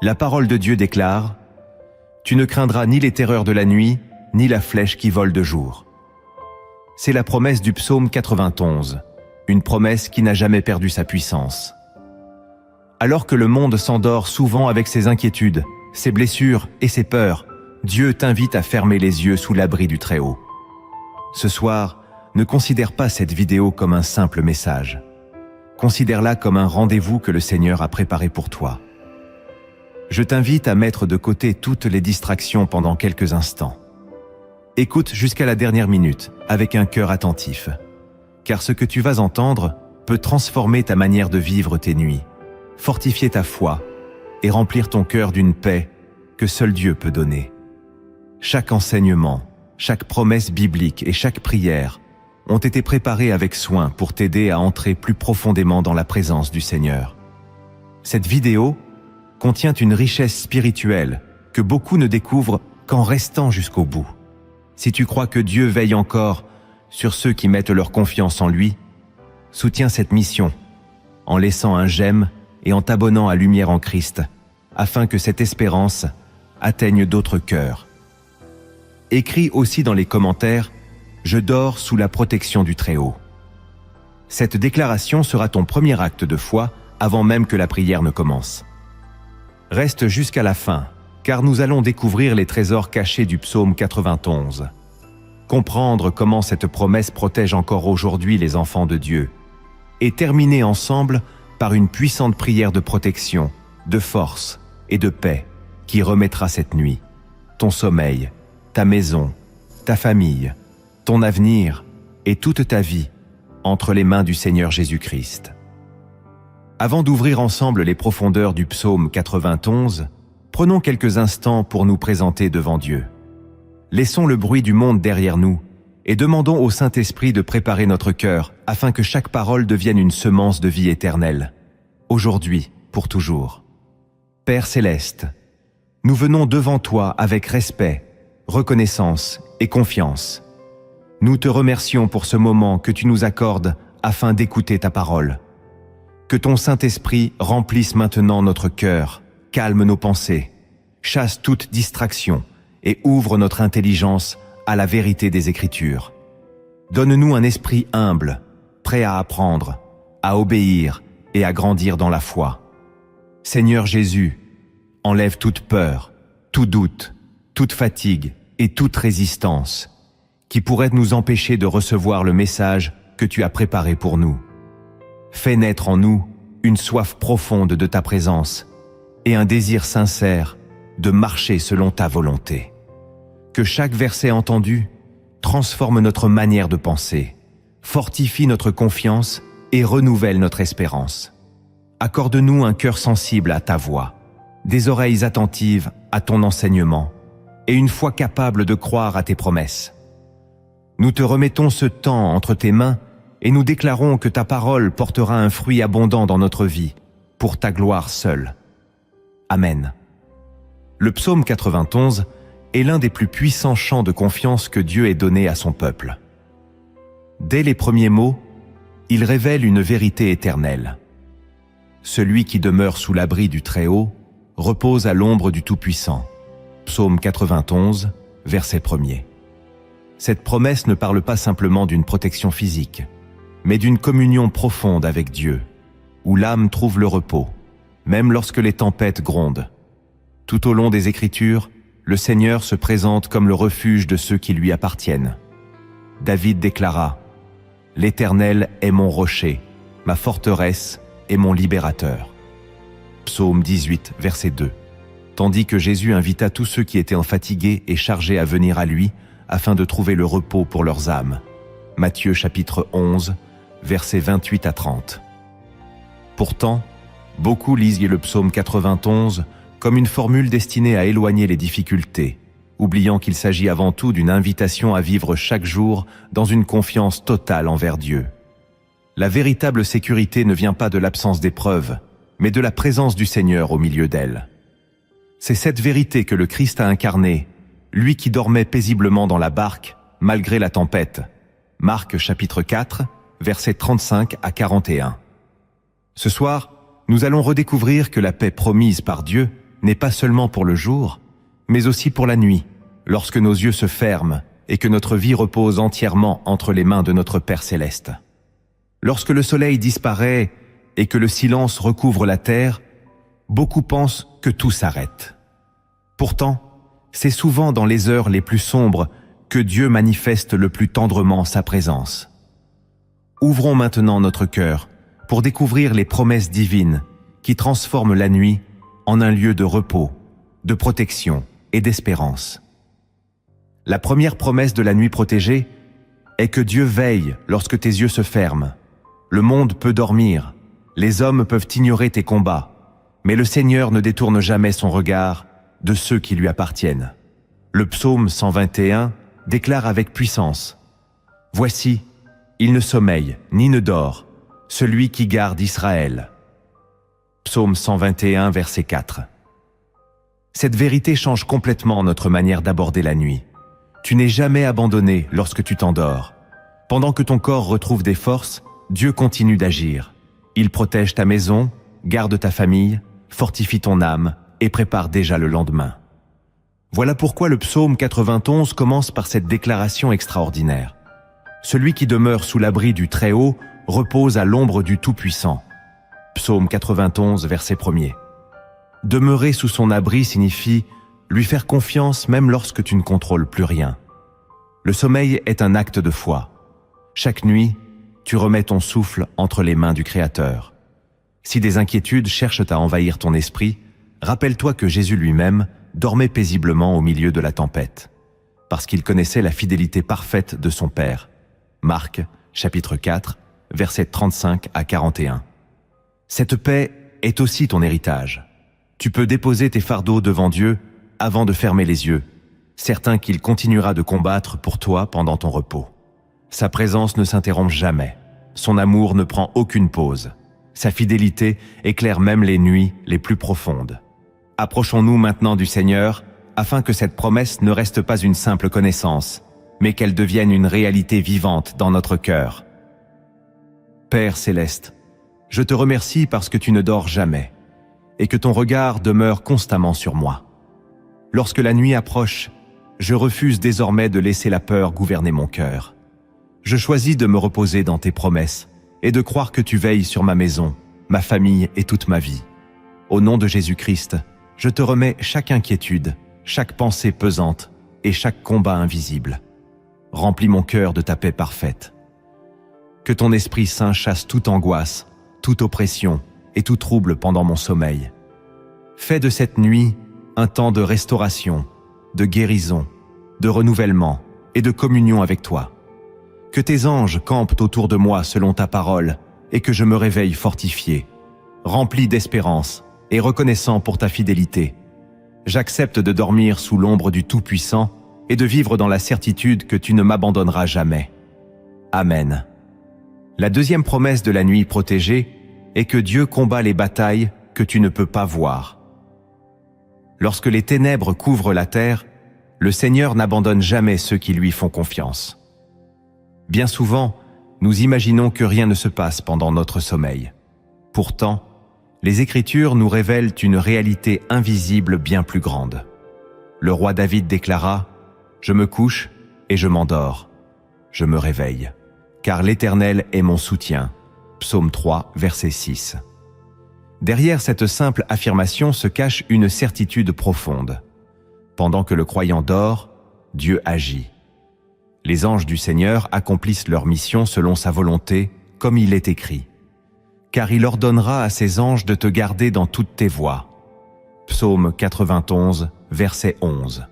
La parole de Dieu déclare « Tu ne craindras ni les terreurs de la nuit, ni la flèche qui vole de jour ». C'est la promesse du psaume 91, une promesse qui n'a jamais perdu sa puissance. Alors que le monde s'endort souvent avec ses inquiétudes, ses blessures et ses peurs, Dieu t'invite à fermer les yeux sous l'abri du Très-Haut. Ce soir, ne considère pas cette vidéo comme un simple message. Considère-la comme un rendez-vous que le Seigneur a préparé pour toi. Je t'invite à mettre de côté toutes les distractions pendant quelques instants. Écoute jusqu'à la dernière minute, avec un cœur attentif. Car ce que tu vas entendre peut transformer ta manière de vivre tes nuits, fortifier ta foi et remplir ton cœur d'une paix que seul Dieu peut donner. Chaque enseignement, chaque promesse biblique et chaque prière ont été préparés avec soin pour t'aider à entrer plus profondément dans la présence du Seigneur. Cette vidéo contient une richesse spirituelle que beaucoup ne découvrent qu'en restant jusqu'au bout. Si tu crois que Dieu veille encore sur ceux qui mettent leur confiance en lui, soutiens cette mission en laissant un j'aime et en t'abonnant à Lumière en Christ, afin que cette espérance atteigne d'autres cœurs. Écris aussi dans les commentaires « Je dors sous la protection du Très-Haut ». Cette déclaration sera ton premier acte de foi avant même que la prière ne commence. Reste jusqu'à la fin, car nous allons découvrir les trésors cachés du psaume 91. Comprendre comment cette promesse protège encore aujourd'hui les enfants de Dieu. Et terminer ensemble par une puissante prière de protection, de force et de paix qui remettra cette nuit ton sommeil, ta maison, ta famille, ton avenir et toute ta vie entre les mains du Seigneur Jésus-Christ. Avant d'ouvrir ensemble les profondeurs du psaume 91, prenons quelques instants pour nous présenter devant Dieu. Laissons le bruit du monde derrière nous et demandons au Saint-Esprit de préparer notre cœur afin que chaque parole devienne une semence de vie éternelle, aujourd'hui, pour toujours. Père céleste, nous venons devant toi avec respect, reconnaissance et confiance. Nous te remercions pour ce moment que tu nous accordes afin d'écouter ta parole. Que ton Saint-Esprit remplisse maintenant notre cœur, calme nos pensées, chasse toute distraction et ouvre notre intelligence à la vérité des Écritures. Donne-nous un esprit humble, prêt à apprendre, à obéir et à grandir dans la foi. Seigneur Jésus, enlève toute peur, tout doute, toute fatigue et toute résistance qui pourrait nous empêcher de recevoir le message que tu as préparé pour nous. Fais naître en nous une soif profonde de ta présence et un désir sincère de marcher selon ta volonté. Que chaque verset entendu transforme notre manière de penser, fortifie notre confiance et renouvelle notre espérance. Accorde-nous un cœur sensible à ta voix, des oreilles attentives à ton enseignement et une foi capable de croire à tes promesses. Nous te remettons ce temps entre tes mains et nous déclarons que ta parole portera un fruit abondant dans notre vie, pour ta gloire seule. Amen. Le psaume 91 est l'un des plus puissants chants de confiance que Dieu ait donné à son peuple. Dès les premiers mots, il révèle une vérité éternelle. Celui qui demeure sous l'abri du Très-Haut repose à l'ombre du Tout-Puissant. Psaume 91, verset 1er. Cette promesse ne parle pas simplement d'une protection physique, mais d'une communion profonde avec Dieu, où l'âme trouve le repos, même lorsque les tempêtes grondent. Tout au long des Écritures, le Seigneur se présente comme le refuge de ceux qui lui appartiennent. David déclara « L'Éternel est mon rocher, ma forteresse et mon libérateur ». Psaume 18, verset 2. Tandis que Jésus invita tous ceux qui étaient fatigués et chargés à venir à lui, afin de trouver le repos pour leurs âmes. Matthieu chapitre 11, versets 28 à 30. Pourtant, beaucoup lisent le psaume 91 comme une formule destinée à éloigner les difficultés, oubliant qu'il s'agit avant tout d'une invitation à vivre chaque jour dans une confiance totale envers Dieu. La véritable sécurité ne vient pas de l'absence d'épreuves, mais de la présence du Seigneur au milieu d'elles. C'est cette vérité que le Christ a incarnée, lui qui dormait paisiblement dans la barque, malgré la tempête. Marc chapitre 4, versets 35 à 41. Ce soir, nous allons redécouvrir que la paix promise par Dieu n'est pas seulement pour le jour, mais aussi pour la nuit, lorsque nos yeux se ferment et que notre vie repose entièrement entre les mains de notre Père céleste. Lorsque le soleil disparaît et que le silence recouvre la terre, beaucoup pensent que tout s'arrête. Pourtant, c'est souvent dans les heures les plus sombres que Dieu manifeste le plus tendrement sa présence. Ouvrons maintenant notre cœur pour découvrir les promesses divines qui transforment la nuit en un lieu de repos, de protection et d'espérance. La première promesse de la nuit protégée est que Dieu veille lorsque tes yeux se ferment. Le monde peut dormir, les hommes peuvent ignorer tes combats, mais le Seigneur ne détourne jamais son regard de ceux qui lui appartiennent. Le psaume 121 déclare avec puissance « Voici, il ne sommeille ni ne dort, celui qui garde Israël. » Psaume 121, verset 4. Cette vérité change complètement notre manière d'aborder la nuit. Tu n'es jamais abandonné lorsque tu t'endors. Pendant que ton corps retrouve des forces, Dieu continue d'agir. Il protège ta maison, garde ta famille, fortifie ton âme et prépare déjà le lendemain. Voilà pourquoi le psaume 91 commence par cette déclaration extraordinaire. Celui qui demeure sous l'abri du Très-Haut repose à l'ombre du Tout-Puissant. Psaume 91, verset 1er. Demeurer sous son abri signifie lui faire confiance même lorsque tu ne contrôles plus rien. Le sommeil est un acte de foi. Chaque nuit, tu remets ton souffle entre les mains du Créateur. Si des inquiétudes cherchent à envahir ton esprit, rappelle-toi que Jésus lui-même dormait paisiblement au milieu de la tempête, parce qu'il connaissait la fidélité parfaite de son Père. Marc, chapitre 4, versets 35 à 41. Cette paix est aussi ton héritage. Tu peux déposer tes fardeaux devant Dieu avant de fermer les yeux, certain qu'il continuera de combattre pour toi pendant ton repos. Sa présence ne s'interrompt jamais, son amour ne prend aucune pause, sa fidélité éclaire même les nuits les plus profondes. Approchons-nous maintenant du Seigneur, afin que cette promesse ne reste pas une simple connaissance, mais qu'elle devienne une réalité vivante dans notre cœur. Père céleste, je te remercie parce que tu ne dors jamais, et que ton regard demeure constamment sur moi. Lorsque la nuit approche, je refuse désormais de laisser la peur gouverner mon cœur. Je choisis de me reposer dans tes promesses et de croire que tu veilles sur ma maison, ma famille et toute ma vie. Au nom de Jésus-Christ, je te remets chaque inquiétude, chaque pensée pesante et chaque combat invisible. Remplis mon cœur de ta paix parfaite. Que ton Esprit Saint chasse toute angoisse, toute oppression et tout trouble pendant mon sommeil. Fais de cette nuit un temps de restauration, de guérison, de renouvellement et de communion avec toi. Que tes anges campent autour de moi selon ta parole et que je me réveille fortifié, rempli d'espérance et reconnaissant pour ta fidélité. J'accepte de dormir sous l'ombre du Tout-Puissant et de vivre dans la certitude que tu ne m'abandonneras jamais. Amen. La deuxième promesse de la nuit protégée est que Dieu combat les batailles que tu ne peux pas voir. Lorsque les ténèbres couvrent la terre, le Seigneur n'abandonne jamais ceux qui lui font confiance. Bien souvent, nous imaginons que rien ne se passe pendant notre sommeil. Pourtant, les Écritures nous révèlent une réalité invisible bien plus grande. Le roi David déclara « Je me couche et je m'endors. Je me réveille, car l'Éternel est mon soutien. » Psaume 3, verset 6. Derrière cette simple affirmation se cache une certitude profonde. Pendant que le croyant dort, Dieu agit. Les anges du Seigneur accomplissent leur mission selon sa volonté, comme il est écrit. Car il ordonnera à ses anges de te garder dans toutes tes voies. Psaume 91, verset 11.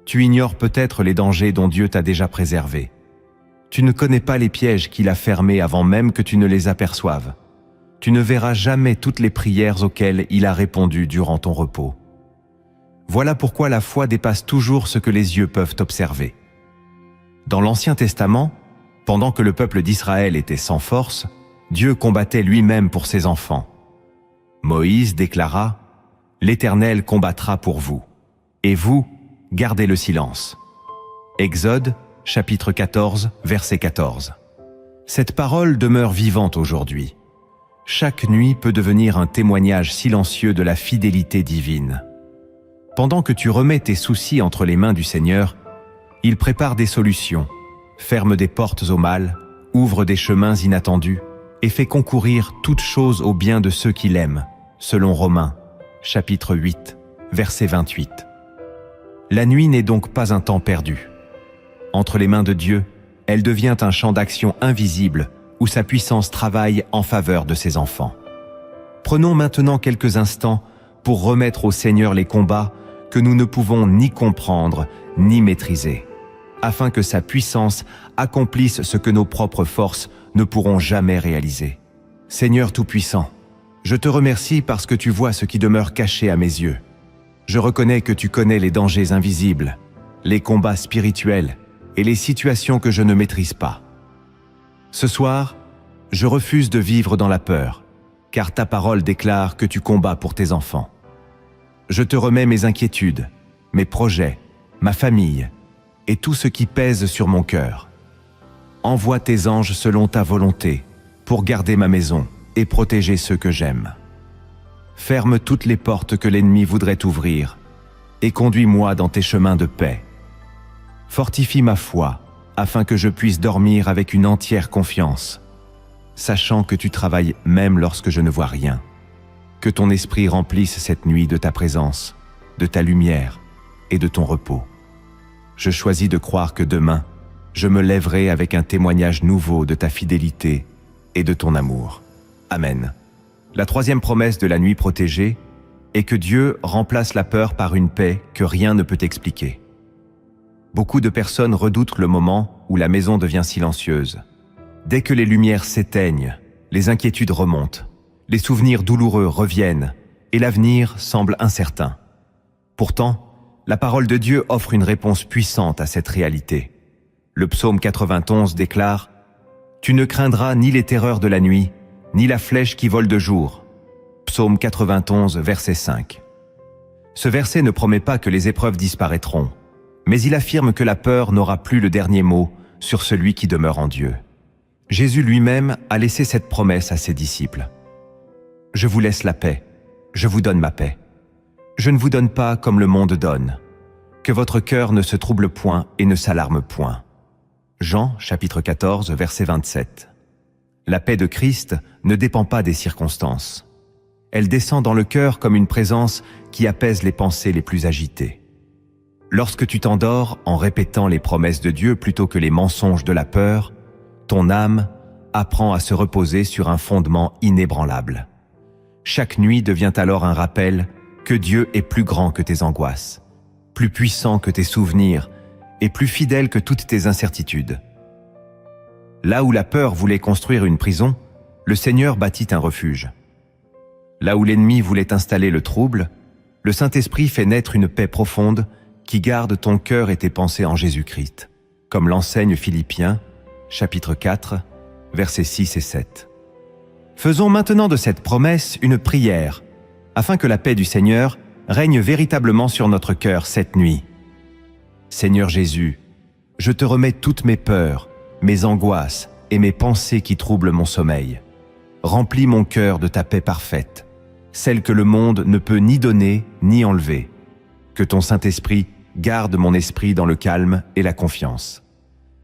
Tu ignores peut-être les dangers dont Dieu t'a déjà préservé. Tu ne connais pas les pièges qu'il a fermés avant même que tu ne les aperçoives. Tu ne verras jamais toutes les prières auxquelles il a répondu durant ton repos. Voilà pourquoi la foi dépasse toujours ce que les yeux peuvent observer. Dans l'Ancien Testament, pendant que le peuple d'Israël était sans force, Dieu combattait lui-même pour ses enfants. Moïse déclara « L'Éternel combattra pour vous, et vous, gardez le silence. » Exode, chapitre 14, verset 14. Cette parole demeure vivante aujourd'hui. Chaque nuit peut devenir un témoignage silencieux de la fidélité divine. Pendant que tu remets tes soucis entre les mains du Seigneur, il prépare des solutions, ferme des portes au mal, ouvre des chemins inattendus et fait concourir toutes choses au bien de ceux qui l'aiment, selon Romains, chapitre 8, verset 28. La nuit n'est donc pas un temps perdu. Entre les mains de Dieu, elle devient un champ d'action invisible où sa puissance travaille en faveur de ses enfants. Prenons maintenant quelques instants pour remettre au Seigneur les combats que nous ne pouvons ni comprendre ni maîtriser, afin que sa puissance accomplisse ce que nos propres forces ne pourront jamais réaliser. Seigneur Tout-Puissant, je te remercie parce que tu vois ce qui demeure caché à mes yeux. Je reconnais que tu connais les dangers invisibles, les combats spirituels et les situations que je ne maîtrise pas. Ce soir, je refuse de vivre dans la peur, car ta parole déclare que tu combats pour tes enfants. Je te remets mes inquiétudes, mes projets, ma famille et tout ce qui pèse sur mon cœur. Envoie tes anges selon ta volonté pour garder ma maison et protéger ceux que j'aime. Ferme toutes les portes que l'ennemi voudrait ouvrir et conduis-moi dans tes chemins de paix. Fortifie ma foi afin que je puisse dormir avec une entière confiance, sachant que tu travailles même lorsque je ne vois rien. Que ton esprit remplisse cette nuit de ta présence, de ta lumière et de ton repos. Je choisis de croire que demain, je me lèverai avec un témoignage nouveau de ta fidélité et de ton amour. Amen. La troisième promesse de la nuit protégée est que Dieu remplace la peur par une paix que rien ne peut expliquer. Beaucoup de personnes redoutent le moment où la maison devient silencieuse. Dès que les lumières s'éteignent, les inquiétudes remontent, les souvenirs douloureux reviennent et l'avenir semble incertain. Pourtant, la parole de Dieu offre une réponse puissante à cette réalité. Le psaume 91 déclare « Tu ne craindras ni les terreurs de la nuit, ni la flèche qui vole de jour ». Psaume 91, verset 5. Ce verset ne promet pas que les épreuves disparaîtront, mais il affirme que la peur n'aura plus le dernier mot sur celui qui demeure en Dieu. Jésus lui-même a laissé cette promesse à ses disciples. « Je vous laisse la paix, je vous donne ma paix. Je ne vous donne pas comme le monde donne. Que votre cœur ne se trouble point et ne s'alarme point. » Jean, chapitre 14, verset 27. La paix de Christ ne dépend pas des circonstances. Elle descend dans le cœur comme une présence qui apaise les pensées les plus agitées. Lorsque tu t'endors en répétant les promesses de Dieu plutôt que les mensonges de la peur, ton âme apprend à se reposer sur un fondement inébranlable. Chaque nuit devient alors un rappel que Dieu est plus grand que tes angoisses, plus puissant que tes souvenirs et plus fidèle que toutes tes incertitudes. Là où la peur voulait construire une prison, le Seigneur bâtit un refuge. Là où l'ennemi voulait installer le trouble, le Saint-Esprit fait naître une paix profonde qui garde ton cœur et tes pensées en Jésus-Christ, comme l'enseigne Philippiens, chapitre 4, versets 6 et 7. Faisons maintenant de cette promesse une prière, afin que la paix du Seigneur règne véritablement sur notre cœur cette nuit. Seigneur Jésus, je te remets toutes mes peurs, mes angoisses et mes pensées qui troublent mon sommeil. Remplis mon cœur de ta paix parfaite, celle que le monde ne peut ni donner ni enlever. Que ton Saint-Esprit garde mon esprit dans le calme et la confiance.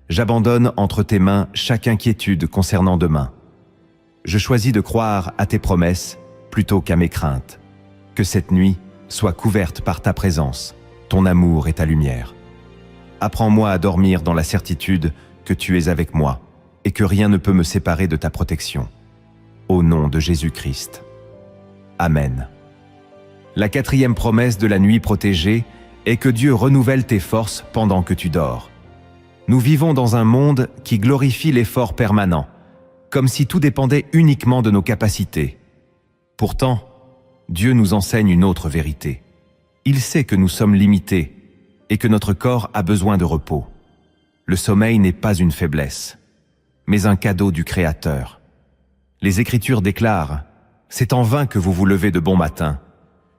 J'abandonne entre tes mains chaque inquiétude concernant demain. Je choisis de croire à tes promesses plutôt qu'à mes craintes. Que cette nuit soit couverte par ta présence, ton amour et ta lumière. Apprends-moi à dormir dans la certitude que tu es avec moi et que rien ne peut me séparer de ta protection. Au nom de Jésus-Christ. Amen. La quatrième promesse de la nuit protégée est que Dieu renouvelle tes forces pendant que tu dors. Nous vivons dans un monde qui glorifie l'effort permanent, comme si tout dépendait uniquement de nos capacités. Pourtant, Dieu nous enseigne une autre vérité. Il sait que nous sommes limités et que notre corps a besoin de repos. Le sommeil n'est pas une faiblesse, mais un cadeau du Créateur. Les Écritures déclarent « C'est en vain que vous vous levez de bon matin,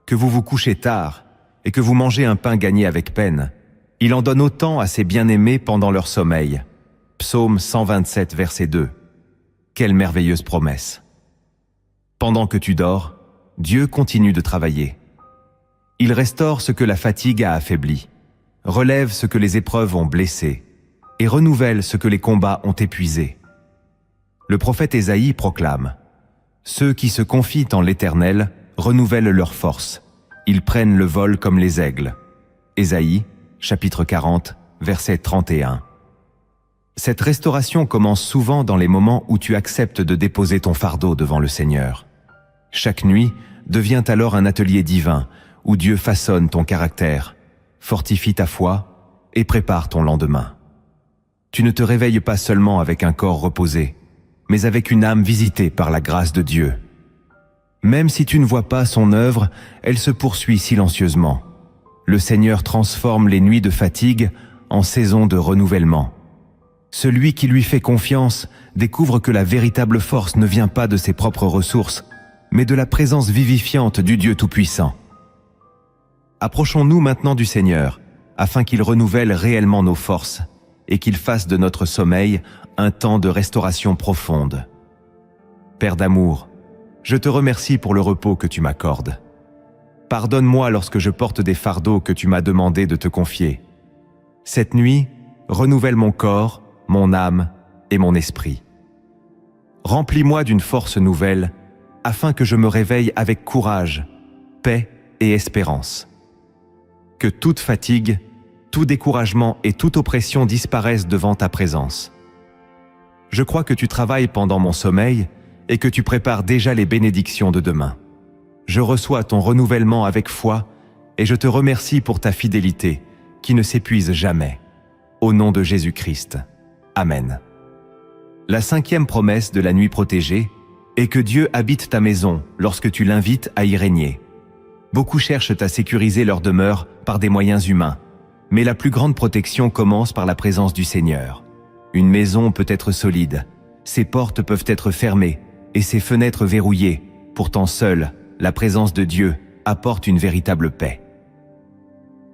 que vous vous couchez tard et que vous mangez un pain gagné avec peine. Il en donne autant à ses bien-aimés pendant leur sommeil. » Psaume 127, verset 2. Quelle merveilleuse promesse! Pendant que tu dors, Dieu continue de travailler. Il restaure ce que la fatigue a affaibli, relève ce que les épreuves ont blessé et renouvelle ce que les combats ont épuisé. Le prophète Ésaïe proclame « Ceux qui se confient en l'Éternel renouvellent leur force, ils prennent le vol comme les aigles. » Ésaïe, chapitre 40, verset 31. Cette restauration commence souvent dans les moments où tu acceptes de déposer ton fardeau devant le Seigneur. Chaque nuit devient alors un atelier divin où Dieu façonne ton caractère, fortifie ta foi et prépare ton lendemain. Tu ne te réveilles pas seulement avec un corps reposé, mais avec une âme visitée par la grâce de Dieu. Même si tu ne vois pas son œuvre, elle se poursuit silencieusement. Le Seigneur transforme les nuits de fatigue en saisons de renouvellement. Celui qui lui fait confiance découvre que la véritable force ne vient pas de ses propres ressources, mais de la présence vivifiante du Dieu Tout-Puissant. Approchons-nous maintenant du Seigneur, afin qu'il renouvelle réellement nos forces et qu'il fasse de notre sommeil un temps de restauration profonde. Père d'amour, je te remercie pour le repos que tu m'accordes. Pardonne-moi lorsque je porte des fardeaux que tu m'as demandé de te confier. Cette nuit, renouvelle mon corps, mon âme et mon esprit. Remplis-moi d'une force nouvelle, afin que je me réveille avec courage, paix et espérance. Que toute fatigue, tout découragement et toute oppression disparaissent devant ta présence. Je crois que tu travailles pendant mon sommeil et que tu prépares déjà les bénédictions de demain. Je reçois ton renouvellement avec foi et je te remercie pour ta fidélité qui ne s'épuise jamais. Au nom de Jésus-Christ. Amen. La 5e promesse de la nuit protégée est que Dieu habite ta maison lorsque tu l'invites à y régner. Beaucoup cherchent à sécuriser leur demeure par des moyens humains, mais la plus grande protection commence par la présence du Seigneur. Une maison peut être solide, ses portes peuvent être fermées et ses fenêtres verrouillées, pourtant seule, la présence de Dieu apporte une véritable paix.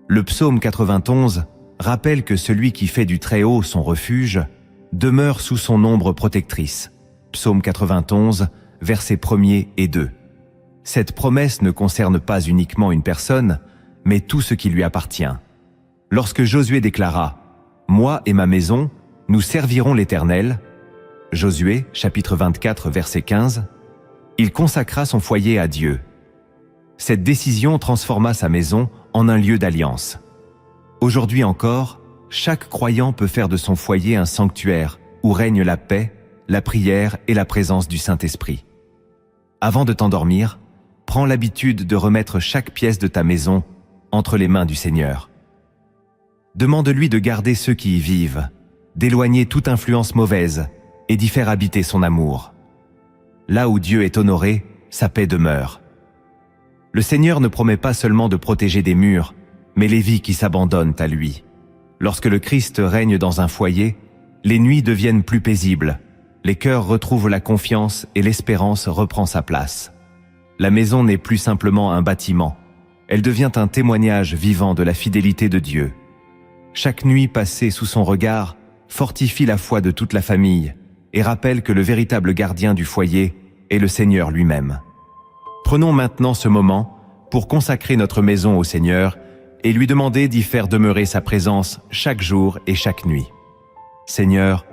Le psaume 91 rappelle que celui qui fait du Très-Haut son refuge demeure sous son ombre protectrice. Psaume 91, versets 1er et 2. Cette promesse ne concerne pas uniquement une personne, mais tout ce qui lui appartient. Lorsque Josué déclara « Moi et ma maison, nous servirons l'Éternel », Josué, chapitre 24, verset 15, il consacra son foyer à Dieu. Cette décision transforma sa maison en un lieu d'alliance. Aujourd'hui encore, chaque croyant peut faire de son foyer un sanctuaire où règne la paix, la prière et la présence du Saint-Esprit. Avant de t'endormir, prends l'habitude de remettre chaque pièce de ta maison entre les mains du Seigneur. Demande-lui de garder ceux qui y vivent, d'éloigner toute influence mauvaise et d'y faire habiter son amour. Là où Dieu est honoré, sa paix demeure. Le Seigneur ne promet pas seulement de protéger des murs, mais les vies qui s'abandonnent à lui. Lorsque le Christ règne dans un foyer, les nuits deviennent plus paisibles, les cœurs retrouvent la confiance et l'espérance reprend sa place. La maison n'est plus simplement un bâtiment, elle devient un témoignage vivant de la fidélité de Dieu. Chaque nuit passée sous son regard fortifie la foi de toute la famille et rappelle que le véritable gardien du foyer est le Seigneur lui-même. Prenons maintenant ce moment pour consacrer notre maison au Seigneur et lui demander d'y faire demeurer sa présence chaque jour et chaque nuit. Seigneur,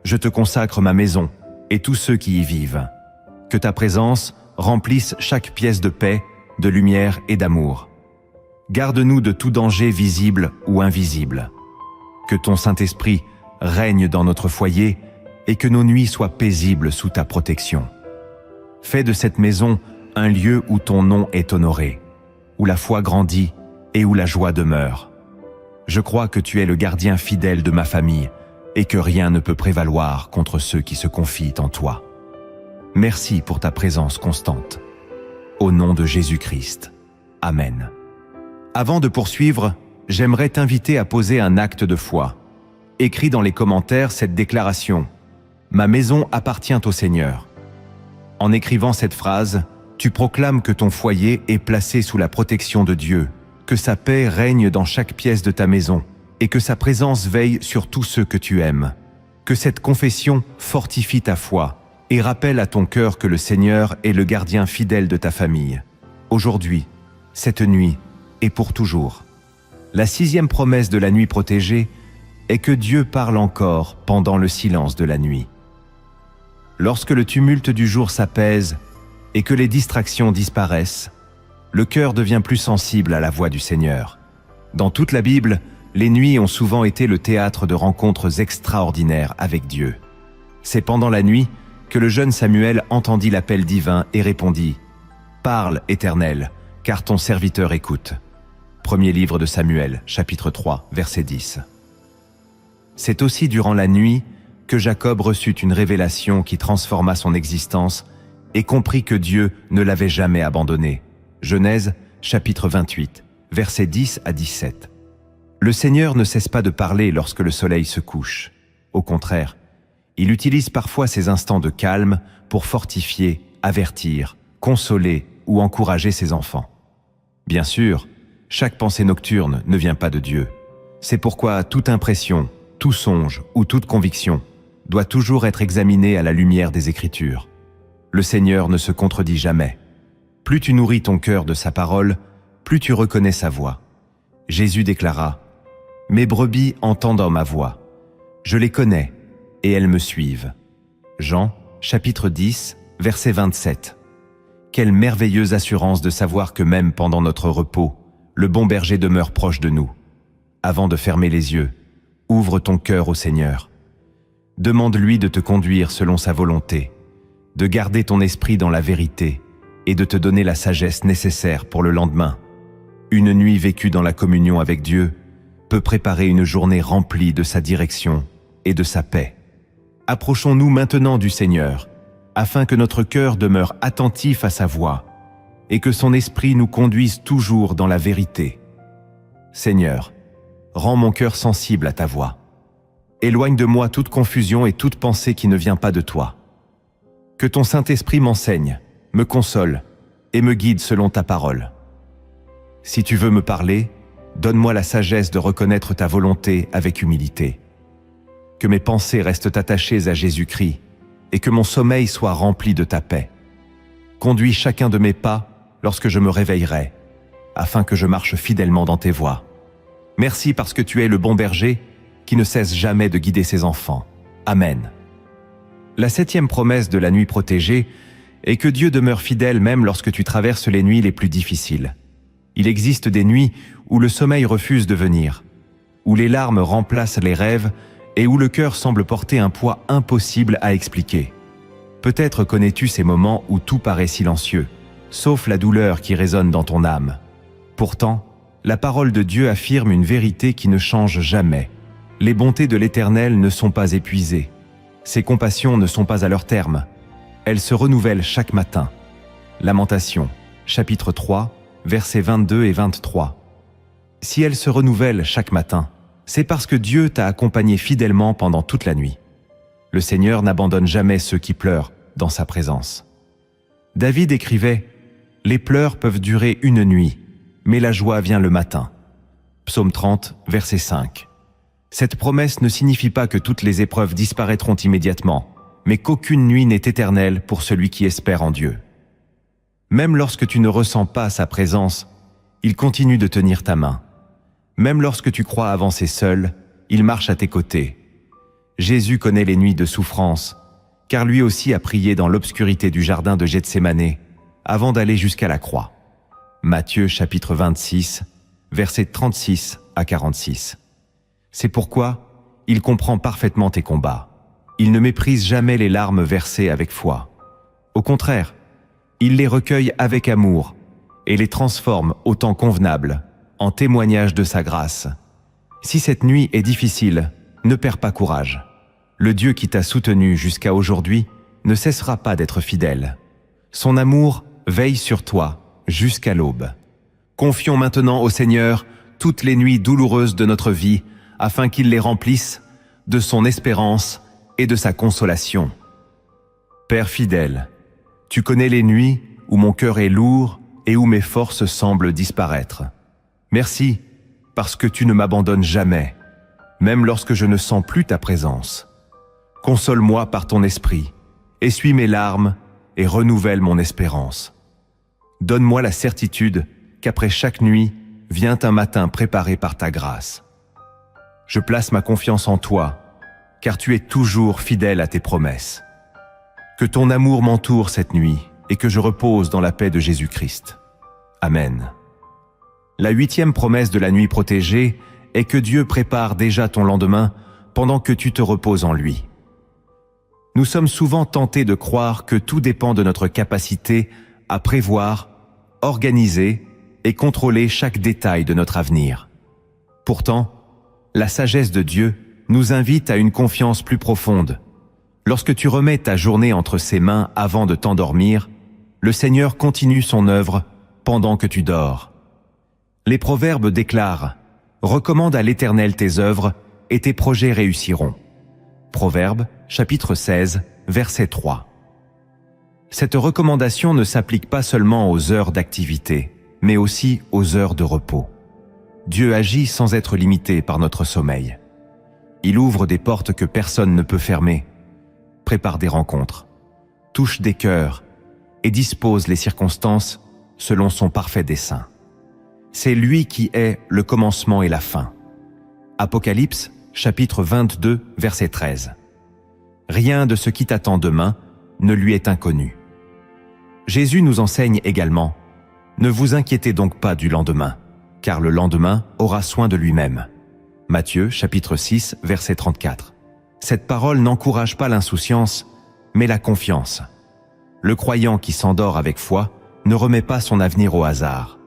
je te consacre ma maison et tous ceux qui y vivent. Que ta présence remplisse chaque pièce de paix, de lumière et d'amour. Garde-nous de tout danger visible ou invisible. Que ton Saint-Esprit règne dans notre foyer et que nos nuits soient paisibles sous ta protection. Fais de cette maison un lieu où ton nom est honoré, où la foi grandit et où la joie demeure. Je crois que tu es le gardien fidèle de ma famille et que rien ne peut prévaloir contre ceux qui se confient en toi. Merci pour ta présence constante. Au nom de Jésus-Christ. Amen. Avant de poursuivre, j'aimerais t'inviter à poser un acte de foi. Écris dans les commentaires cette déclaration « Ma maison appartient au Seigneur ». En écrivant cette phrase, tu proclames que ton foyer est placé sous la protection de Dieu, que sa paix règne dans chaque pièce de ta maison et que sa présence veille sur tous ceux que tu aimes. Que cette confession fortifie ta foi et rappelle à ton cœur que le Seigneur est le gardien fidèle de ta famille, aujourd'hui, cette nuit et pour toujours. La 6e promesse de la nuit protégée est que Dieu parle encore pendant le silence de la nuit. Lorsque le tumulte du jour s'apaise et que les distractions disparaissent, le cœur devient plus sensible à la voix du Seigneur. Dans toute la Bible, les nuits ont souvent été le théâtre de rencontres extraordinaires avec Dieu. C'est pendant la nuit que le jeune Samuel entendit l'appel divin et répondit « Parle, Éternel, car ton serviteur écoute ». Premier livre de Samuel, chapitre 3, verset 10. C'est aussi durant la nuit que Jacob reçut une révélation qui transforma son existence et comprit que Dieu ne l'avait jamais abandonné. Genèse, chapitre 28, versets 10 à 17. Le Seigneur ne cesse pas de parler lorsque le soleil se couche. Au contraire, il utilise parfois ces instants de calme pour fortifier, avertir, consoler ou encourager ses enfants. Bien sûr, chaque pensée nocturne ne vient pas de Dieu. C'est pourquoi toute impression, tout songe ou toute conviction doit toujours être examinée à la lumière des Écritures. Le Seigneur ne se contredit jamais. Plus tu nourris ton cœur de sa parole, plus tu reconnais sa voix. Jésus déclara « Mes brebis entendent ma voix. Je les connais et elles me suivent. » Jean, chapitre 10, verset 27. Quelle merveilleuse assurance de savoir que même pendant notre repos, le bon berger demeure proche de nous. Avant de fermer les yeux, ouvre ton cœur au Seigneur. Demande-lui de te conduire selon sa volonté, de garder ton esprit dans la vérité et de te donner la sagesse nécessaire pour le lendemain. Une nuit vécue dans la communion avec Dieu peut préparer une journée remplie de sa direction et de sa paix. Approchons-nous maintenant du Seigneur, afin que notre cœur demeure attentif à sa voix et que son esprit nous conduise toujours dans la vérité. Seigneur, rends mon cœur sensible à ta voix. Éloigne de moi toute confusion et toute pensée qui ne vient pas de toi. Que ton Saint-Esprit m'enseigne, me console et me guide selon ta parole. Si tu veux me parler, donne-moi la sagesse de reconnaître ta volonté avec humilité. Que mes pensées restent attachées à Jésus-Christ et que mon sommeil soit rempli de ta paix. Conduis chacun de mes pas lorsque je me réveillerai, afin que je marche fidèlement dans tes voies. Merci parce que tu es le bon berger qui ne cesse jamais de guider ses enfants. Amen. La 7e promesse de la nuit protégée est que Dieu demeure fidèle même lorsque tu traverses les nuits les plus difficiles. Il existe des nuits où le sommeil refuse de venir, où les larmes remplacent les rêves et où le cœur semble porter un poids impossible à expliquer. Peut-être connais-tu ces moments où tout paraît silencieux, sauf la douleur qui résonne dans ton âme. Pourtant, la parole de Dieu affirme une vérité qui ne change jamais. Les bontés de l'Éternel ne sont pas épuisées. Ses compassions ne sont pas à leur terme. Elles se renouvellent chaque matin. Lamentation, chapitre 3, versets 22 et 23. Si elles se renouvellent chaque matin, c'est parce que Dieu t'a accompagné fidèlement pendant toute la nuit. Le Seigneur n'abandonne jamais ceux qui pleurent dans sa présence. David écrivait « Les pleurs peuvent durer une nuit, mais la joie vient le matin. » Psaume 30, verset 5. Cette promesse ne signifie pas que toutes les épreuves disparaîtront immédiatement, mais qu'aucune nuit n'est éternelle pour celui qui espère en Dieu. Même lorsque tu ne ressens pas sa présence, il continue de tenir ta main. Même lorsque tu crois avancer seul, il marche à tes côtés. Jésus connaît les nuits de souffrance, car lui aussi a prié dans l'obscurité du jardin de Gethsémanée, avant d'aller jusqu'à la croix. Matthieu chapitre 26, versets 36 à 46. C'est pourquoi il comprend parfaitement tes combats. Il ne méprise jamais les larmes versées avec foi. Au contraire, il les recueille avec amour et les transforme au temps convenable, en témoignage de sa grâce. Si cette nuit est difficile, ne perds pas courage. Le Dieu qui t'a soutenu jusqu'à aujourd'hui ne cessera pas d'être fidèle. Son amour veille sur toi jusqu'à l'aube. Confions maintenant au Seigneur toutes les nuits douloureuses de notre vie, afin qu'il les remplisse de son espérance et de sa consolation. Père fidèle, tu connais les nuits où mon cœur est lourd et où mes forces semblent disparaître. Merci, parce que tu ne m'abandonnes jamais, même lorsque je ne sens plus ta présence. Console-moi par ton esprit essuie mes larmes et renouvelle mon espérance. Donne-moi la certitude qu'après chaque nuit vient un matin préparé par ta grâce. Je place ma confiance en toi, car tu es toujours fidèle à tes promesses. Que ton amour m'entoure cette nuit et que je repose dans la paix de Jésus-Christ. Amen. La 8e promesse de la nuit protégée est que Dieu prépare déjà ton lendemain pendant que tu te reposes en lui. Nous sommes souvent tentés de croire que tout dépend de notre capacité à prévoir, organiser et contrôler chaque détail de notre avenir. Pourtant, la sagesse de Dieu nous invite à une confiance plus profonde. Lorsque tu remets ta journée entre ses mains avant de t'endormir, le Seigneur continue son œuvre pendant que tu dors. Les Proverbes déclarent « Recommande à l'Éternel tes œuvres et tes projets réussiront ». Proverbes, chapitre 16, verset 3. Cette recommandation ne s'applique pas seulement aux heures d'activité, mais aussi aux heures de repos. Dieu agit sans être limité par notre sommeil. Il ouvre des portes que personne ne peut fermer, prépare des rencontres, touche des cœurs et dispose les circonstances selon son parfait dessein. C'est lui qui est le commencement et la fin. Apocalypse, chapitre 22, verset 13. Rien de ce qui t'attend demain ne lui est inconnu. Jésus nous enseigne également « Ne vous inquiétez donc pas du lendemain, car le lendemain aura soin de lui-même ». Matthieu, chapitre 6, verset 34. Cette parole n'encourage pas l'insouciance, mais la confiance. Le croyant qui s'endort avec foi ne remet pas son avenir au hasard.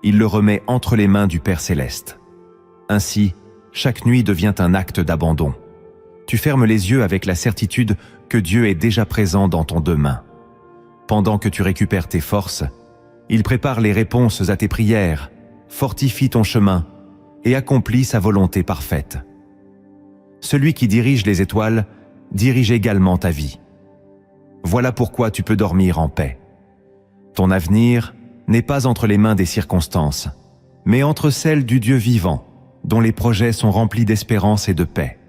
Il le remet entre les mains du Père Céleste. Ainsi, chaque nuit devient un acte d'abandon. Tu fermes les yeux avec la certitude que Dieu est déjà présent dans ton demain. Pendant que tu récupères tes forces, il prépare les réponses à tes prières, fortifie ton chemin et accomplit sa volonté parfaite. Celui qui dirige les étoiles dirige également ta vie. Voilà pourquoi tu peux dormir en paix. Ton avenir n'est pas entre les mains des circonstances, mais entre celles du Dieu vivant, dont les projets sont remplis d'espérance et de paix.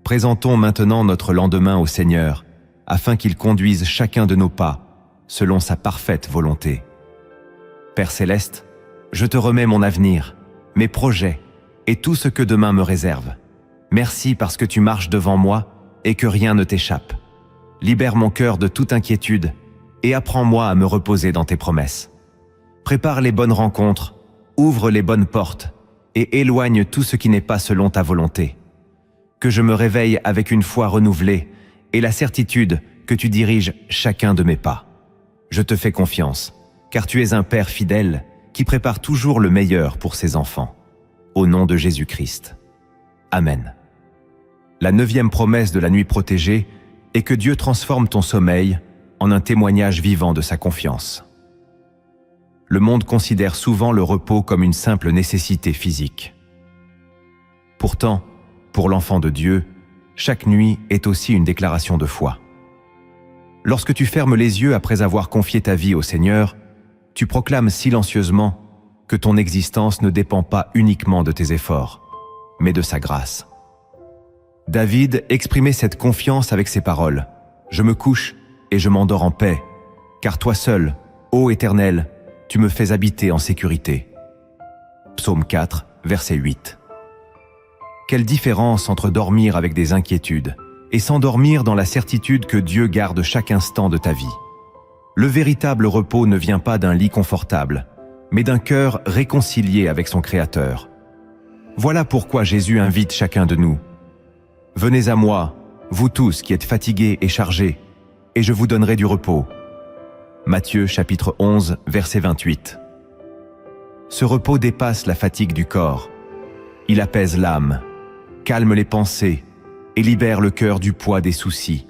Présentons maintenant notre lendemain au Seigneur, afin qu'il conduise chacun de nos pas, selon sa parfaite volonté. Père Céleste, je te remets mon avenir, mes projets et tout ce que demain me réserve. Merci parce que tu marches devant moi et que rien ne t'échappe. Libère mon cœur de toute inquiétude et apprends-moi à me reposer dans tes promesses. Prépare les bonnes rencontres, ouvre les bonnes portes et éloigne tout ce qui n'est pas selon ta volonté. Que je me réveille avec une foi renouvelée et la certitude que tu diriges chacun de mes pas. Je te fais confiance, car tu es un Père fidèle qui prépare toujours le meilleur pour ses enfants. Au nom de Jésus-Christ. Amen. La 9e promesse de la nuit protégée est que Dieu transforme ton sommeil en un témoignage vivant de sa confiance. Le monde considère souvent le repos comme une simple nécessité physique. Pourtant, pour l'enfant de Dieu, chaque nuit est aussi une déclaration de foi. Lorsque tu fermes les yeux après avoir confié ta vie au Seigneur, tu proclames silencieusement que ton existence ne dépend pas uniquement de tes efforts, mais de sa grâce. David exprimait cette confiance avec ces paroles. « Je me couche et je m'endors en paix, car toi seul, ô Éternel, tu me fais habiter en sécurité. » Psaume 4, verset 8. Quelle différence entre dormir avec des inquiétudes et s'endormir dans la certitude que Dieu garde chaque instant de ta vie. Le véritable repos ne vient pas d'un lit confortable, mais d'un cœur réconcilié avec son Créateur. Voilà pourquoi Jésus invite chacun de nous. « Venez à moi, vous tous qui êtes fatigués et chargés, et je vous donnerai du repos. » Matthieu chapitre 11, verset 28. Ce repos dépasse la fatigue du corps. Il apaise l'âme, calme les pensées et libère le cœur du poids des soucis.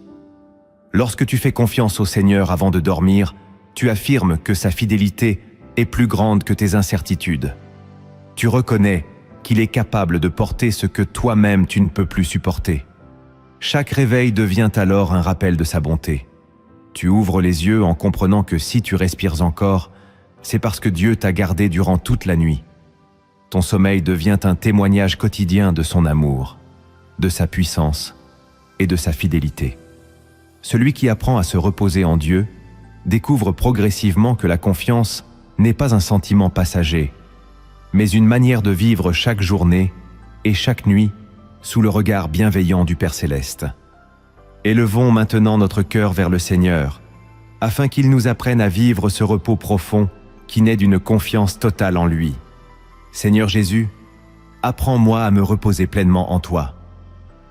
Lorsque tu fais confiance au Seigneur avant de dormir, tu affirmes que sa fidélité est plus grande que tes incertitudes. Tu reconnais qu'il est capable de porter ce que toi-même tu ne peux plus supporter. Chaque réveil devient alors un rappel de sa bonté. Tu ouvres les yeux en comprenant que si tu respires encore, c'est parce que Dieu t'a gardé durant toute la nuit. Ton sommeil devient un témoignage quotidien de son amour, de sa puissance et de sa fidélité. Celui qui apprend à se reposer en Dieu découvre progressivement que la confiance n'est pas un sentiment passager, mais une manière de vivre chaque journée et chaque nuit sous le regard bienveillant du Père Céleste. Élevons maintenant notre cœur vers le Seigneur, afin qu'il nous apprenne à vivre ce repos profond qui naît d'une confiance totale en lui. Seigneur Jésus, apprends-moi à me reposer pleinement en toi.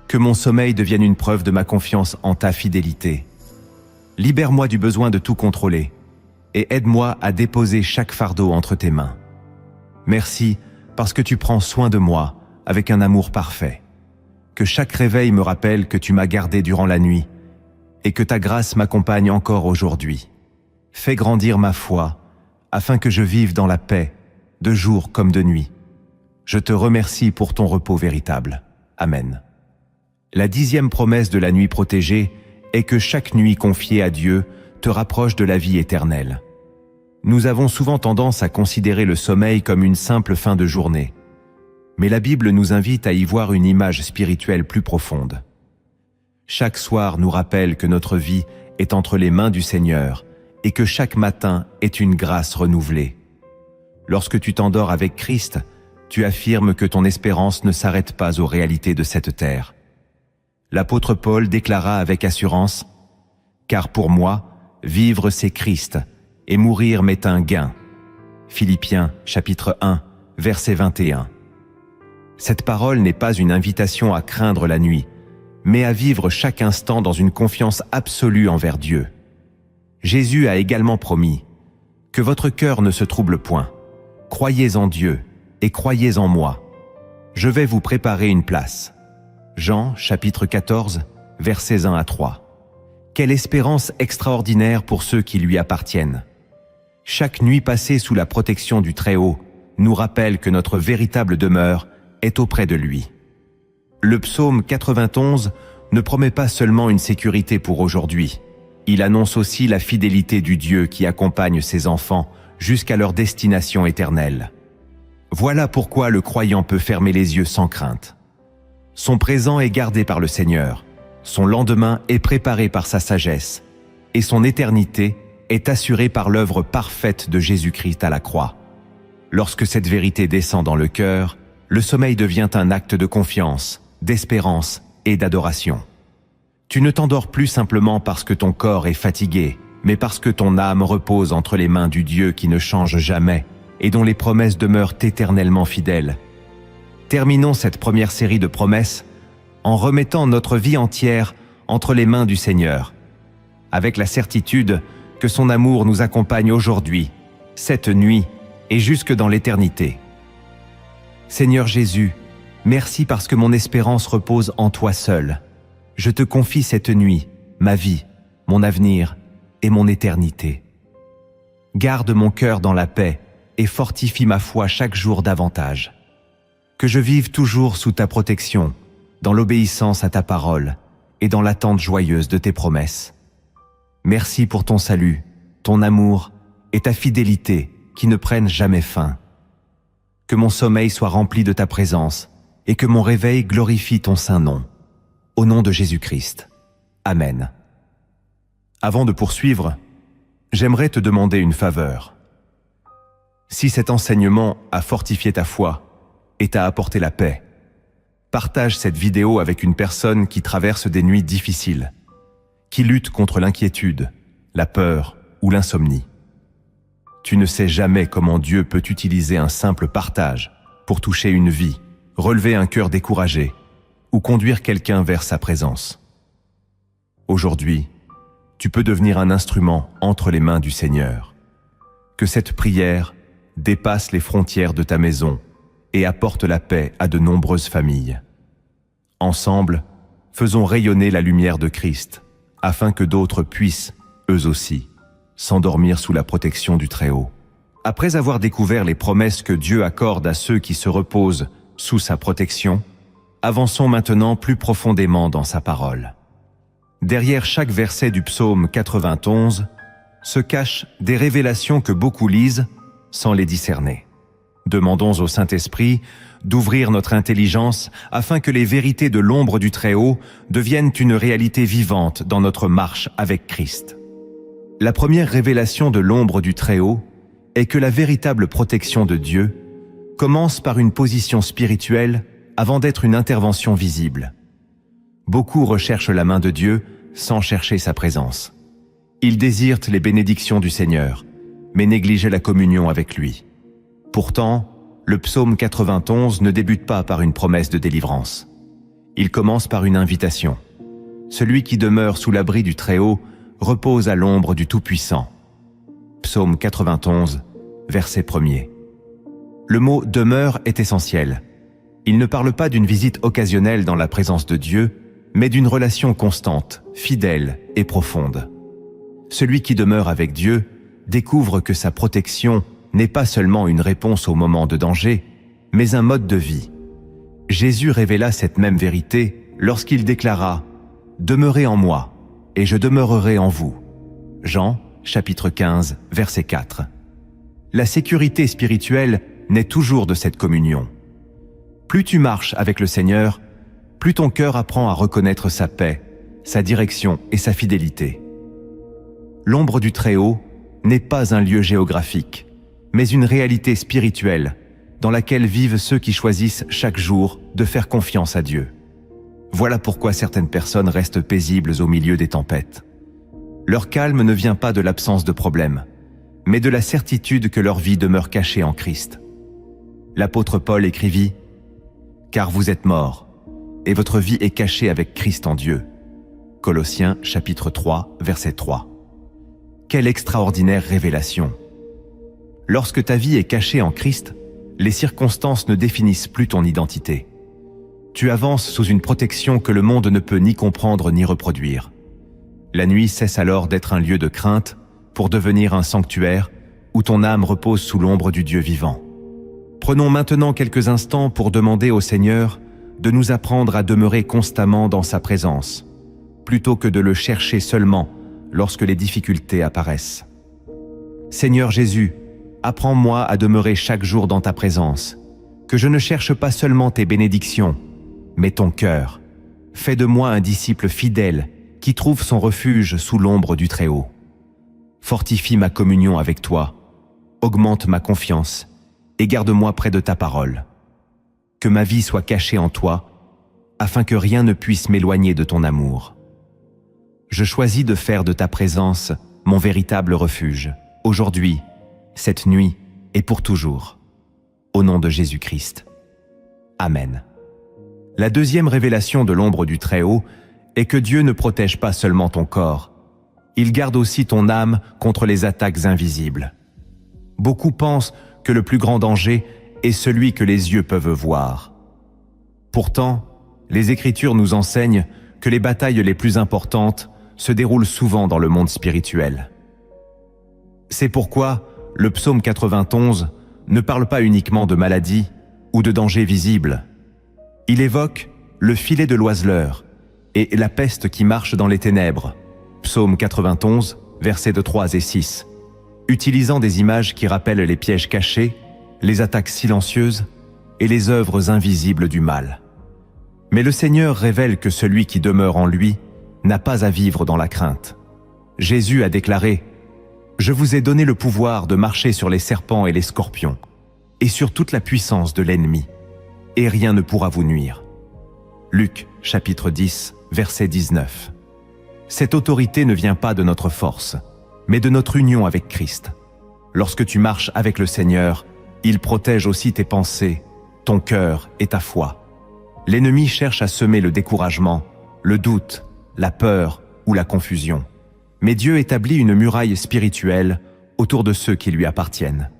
Que mon sommeil devienne une preuve de ma confiance en ta fidélité. Libère-moi du besoin de tout contrôler et aide-moi à déposer chaque fardeau entre tes mains. Merci parce que tu prends soin de moi avec un amour parfait. Que chaque réveil me rappelle que tu m'as gardé durant la nuit et que ta grâce m'accompagne encore aujourd'hui. Fais grandir ma foi afin que je vive dans la paix, de jour comme de nuit. Je te remercie pour ton repos véritable. Amen. La 10e promesse de la nuit protégée est que chaque nuit confiée à Dieu te rapproche de la vie éternelle. Nous avons souvent tendance à considérer le sommeil comme une simple fin de journée. Mais la Bible nous invite à y voir une image spirituelle plus profonde. Chaque soir nous rappelle que notre vie est entre les mains du Seigneur et que chaque matin est une grâce renouvelée. Lorsque tu t'endors avec Christ, tu affirmes que ton espérance ne s'arrête pas aux réalités de cette terre. L'apôtre Paul déclara avec assurance « Car pour moi, vivre c'est Christ, et mourir m'est un gain. » Philippiens chapitre 1, verset 21. Cette parole n'est pas une invitation à craindre la nuit, mais à vivre chaque instant dans une confiance absolue envers Dieu. Jésus a également promis « Que votre cœur ne se trouble point. Croyez en Dieu et croyez en moi. Je vais vous préparer une place. » Jean chapitre 14, versets 1 à 3. Quelle espérance extraordinaire pour ceux qui lui appartiennent. Chaque nuit passée sous la protection du Très-Haut nous rappelle que notre véritable demeure est auprès de lui. Le psaume 91 ne promet pas seulement une sécurité pour aujourd'hui, il annonce aussi la fidélité du Dieu qui accompagne ses enfants jusqu'à leur destination éternelle. Voilà pourquoi le croyant peut fermer les yeux sans crainte. Son présent est gardé par le Seigneur, son lendemain est préparé par sa sagesse, et son éternité est assurée par l'œuvre parfaite de Jésus-Christ à la croix. Lorsque cette vérité descend dans le cœur, le sommeil devient un acte de confiance, d'espérance et d'adoration. Tu ne t'endors plus simplement parce que ton corps est fatigué, mais parce que ton âme repose entre les mains du Dieu qui ne change jamais et dont les promesses demeurent éternellement fidèles. Terminons cette première série de promesses en remettant notre vie entière entre les mains du Seigneur, avec la certitude que son amour nous accompagne aujourd'hui, cette nuit et jusque dans l'éternité. Seigneur Jésus, merci parce que mon espérance repose en toi seul. Je te confie cette nuit, ma vie, mon avenir et mon éternité. Garde mon cœur dans la paix et fortifie ma foi chaque jour davantage. Que je vive toujours sous ta protection, dans l'obéissance à ta parole et dans l'attente joyeuse de tes promesses. Merci pour ton salut, ton amour et ta fidélité qui ne prennent jamais fin. Que mon sommeil soit rempli de ta présence et que mon réveil glorifie ton saint nom. Au nom de Jésus-Christ. Amen. Avant de poursuivre, j'aimerais te demander une faveur. Si cet enseignement a fortifié ta foi et t'a apporté la paix, partage cette vidéo avec une personne qui traverse des nuits difficiles, qui lutte contre l'inquiétude, la peur ou l'insomnie. Tu ne sais jamais comment Dieu peut utiliser un simple partage pour toucher une vie, relever un cœur découragé ou conduire quelqu'un vers sa présence. Aujourd'hui, tu peux devenir un instrument entre les mains du Seigneur. Que cette prière dépasse les frontières de ta maison et apporte la paix à de nombreuses familles. Ensemble, faisons rayonner la lumière de Christ, afin que d'autres puissent, eux aussi, s'endormir sous la protection du Très-Haut. Après avoir découvert les promesses que Dieu accorde à ceux qui se reposent sous sa protection, avançons maintenant plus profondément dans sa parole. Derrière chaque verset du psaume 91 se cachent des révélations que beaucoup lisent sans les discerner. Demandons au Saint-Esprit d'ouvrir notre intelligence afin que les vérités de l'ombre du Très-Haut deviennent une réalité vivante dans notre marche avec Christ. La première révélation de l'ombre du Très-Haut est que la véritable protection de Dieu commence par une position spirituelle avant d'être une intervention visible. Beaucoup recherchent la main de Dieu sans chercher sa présence. Ils désirent les bénédictions du Seigneur, mais négligent la communion avec lui. Pourtant, le psaume 91 ne débute pas par une promesse de délivrance. Il commence par une invitation. Celui qui demeure sous l'abri du Très-Haut repose à l'ombre du Tout-Puissant. Psaume 91, verset 1er. Le mot « demeure » est essentiel. Il ne parle pas d'une visite occasionnelle dans la présence de Dieu, mais d'une relation constante, fidèle et profonde. Celui qui demeure avec Dieu découvre que sa protection n'est pas seulement une réponse au moment de danger, mais un mode de vie. Jésus révéla cette même vérité lorsqu'il déclara « Demeurez en moi, et je demeurerai en vous ». Jean, chapitre 15, verset 4. La sécurité spirituelle naît toujours de cette communion. Plus tu marches avec le Seigneur, plus ton cœur apprend à reconnaître sa paix, sa direction et sa fidélité. L'ombre du Très-Haut n'est pas un lieu géographique, mais une réalité spirituelle dans laquelle vivent ceux qui choisissent chaque jour de faire confiance à Dieu. Voilà pourquoi certaines personnes restent paisibles au milieu des tempêtes. Leur calme ne vient pas de l'absence de problèmes, mais de la certitude que leur vie demeure cachée en Christ. L'apôtre Paul écrivit « Car vous êtes morts, et votre vie est cachée avec Christ en Dieu. » Colossiens chapitre 3, verset 3. Quelle extraordinaire révélation! Lorsque ta vie est cachée en Christ, les circonstances ne définissent plus ton identité. Tu avances sous une protection que le monde ne peut ni comprendre ni reproduire. La nuit cesse alors d'être un lieu de crainte pour devenir un sanctuaire où ton âme repose sous l'ombre du Dieu vivant. Prenons maintenant quelques instants pour demander au Seigneur de nous apprendre à demeurer constamment dans sa présence, plutôt que de le chercher seulement lorsque les difficultés apparaissent. Seigneur Jésus, apprends-moi à demeurer chaque jour dans ta présence, que je ne cherche pas seulement tes bénédictions, mais ton cœur. Fais de moi un disciple fidèle qui trouve son refuge sous l'ombre du Très-Haut. Fortifie ma communion avec toi, augmente ma confiance et garde-moi près de ta parole. Que ma vie soit cachée en toi, afin que rien ne puisse m'éloigner de ton amour. Je choisis de faire de ta présence mon véritable refuge, aujourd'hui, cette nuit et pour toujours. Au nom de Jésus-Christ. Amen. La deuxième révélation de l'ombre du Très-Haut est que Dieu ne protège pas seulement ton corps, il garde aussi ton âme contre les attaques invisibles. Beaucoup pensent que le plus grand danger est celui que les yeux peuvent voir. Pourtant, les Écritures nous enseignent que les batailles les plus importantes se déroulent souvent dans le monde spirituel. C'est pourquoi le psaume 91 ne parle pas uniquement de maladies ou de dangers visibles. Il évoque le filet de l'oiseleur et la peste qui marche dans les ténèbres. Psaume 91, versets 3 et 6. Utilisant des images qui rappellent les pièges cachés, les attaques silencieuses et les œuvres invisibles du mal. Mais le Seigneur révèle que celui qui demeure en lui n'a pas à vivre dans la crainte. Jésus a déclaré « Je vous ai donné le pouvoir de marcher sur les serpents et les scorpions, et sur toute la puissance de l'ennemi, et rien ne pourra vous nuire. » Luc, chapitre 10, verset 19. Cette autorité ne vient pas de notre force, mais de notre union avec Christ. Lorsque tu marches avec le Seigneur, il protège aussi tes pensées, ton cœur et ta foi. L'ennemi cherche à semer le découragement, le doute, la peur ou la confusion. Mais Dieu établit une muraille spirituelle autour de ceux qui lui appartiennent.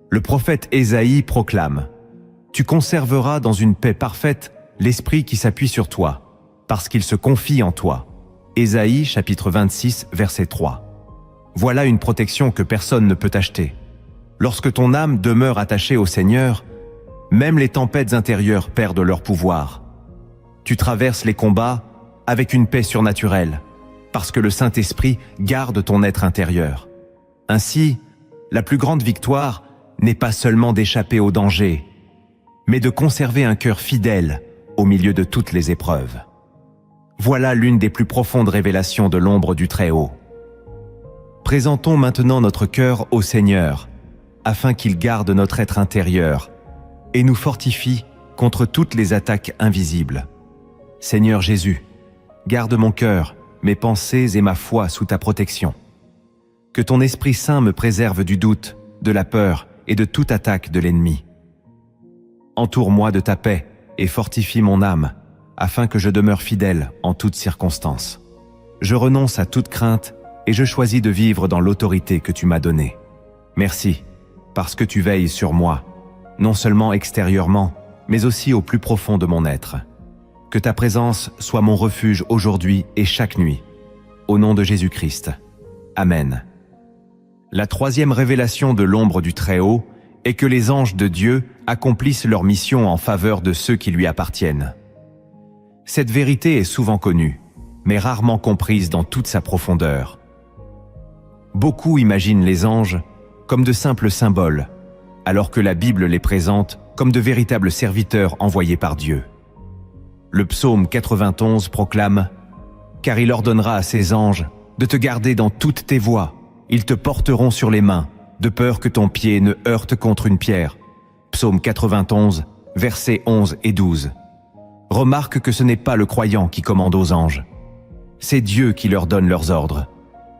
Le prophète Ésaïe proclame « Tu conserveras dans une paix parfaite l'esprit qui s'appuie sur toi, parce qu'il se confie en toi. » Ésaïe chapitre 26, verset 3. Voilà une protection que personne ne peut acheter. Lorsque ton âme demeure attachée au Seigneur, même les tempêtes intérieures perdent leur pouvoir. Tu traverses les combats avec une paix surnaturelle, parce que le Saint-Esprit garde ton être intérieur. Ainsi, la plus grande victoire n'est pas seulement d'échapper au danger, mais de conserver un cœur fidèle au milieu de toutes les épreuves. Voilà l'une des plus profondes révélations de l'ombre du Très-Haut. Présentons maintenant notre cœur au Seigneur, afin qu'il garde notre être intérieur et nous fortifie contre toutes les attaques invisibles. Seigneur Jésus, garde mon cœur, mes pensées et ma foi sous ta protection. Que ton Esprit Saint me préserve du doute, de la peur et de toute attaque de l'ennemi. Entoure-moi de ta paix et fortifie mon âme, afin que je demeure fidèle en toutes circonstances. Je renonce à toute crainte et je choisis de vivre dans l'autorité que tu m'as donnée. Merci, parce que tu veilles sur moi, non seulement extérieurement, mais aussi au plus profond de mon être. Que ta présence soit mon refuge aujourd'hui et chaque nuit. Au nom de Jésus-Christ. Amen. La troisième révélation de l'ombre du Très-Haut est que les anges de Dieu accomplissent leur mission en faveur de ceux qui lui appartiennent. Cette vérité est souvent connue, mais rarement comprise dans toute sa profondeur. Beaucoup imaginent les anges comme de simples symboles, alors que la Bible les présente comme de véritables serviteurs envoyés par Dieu. Le psaume 91 proclame « Car il ordonnera à ses anges de te garder dans toutes tes voies. Ils te porteront sur les mains, de peur que ton pied ne heurte contre une pierre. » Psaume 91, versets 11 et 12. Remarque que ce n'est pas le croyant qui commande aux anges. C'est Dieu qui leur donne leurs ordres.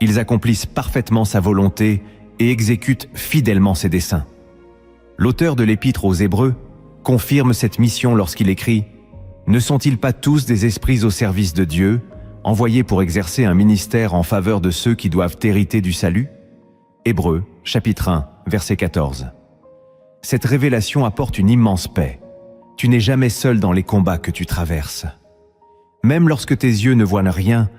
Ils accomplissent parfaitement sa volonté et exécutent fidèlement ses desseins. L'auteur de l'Épître aux Hébreux confirme cette mission lorsqu'il écrit « Ne sont-ils pas tous des esprits au service de Dieu, envoyés pour exercer un ministère en faveur de ceux qui doivent hériter du salut ?» Hébreux, chapitre 1, verset 14. Cette révélation apporte une immense paix. Tu n'es jamais seul dans les combats que tu traverses. Même lorsque tes yeux ne voient rien,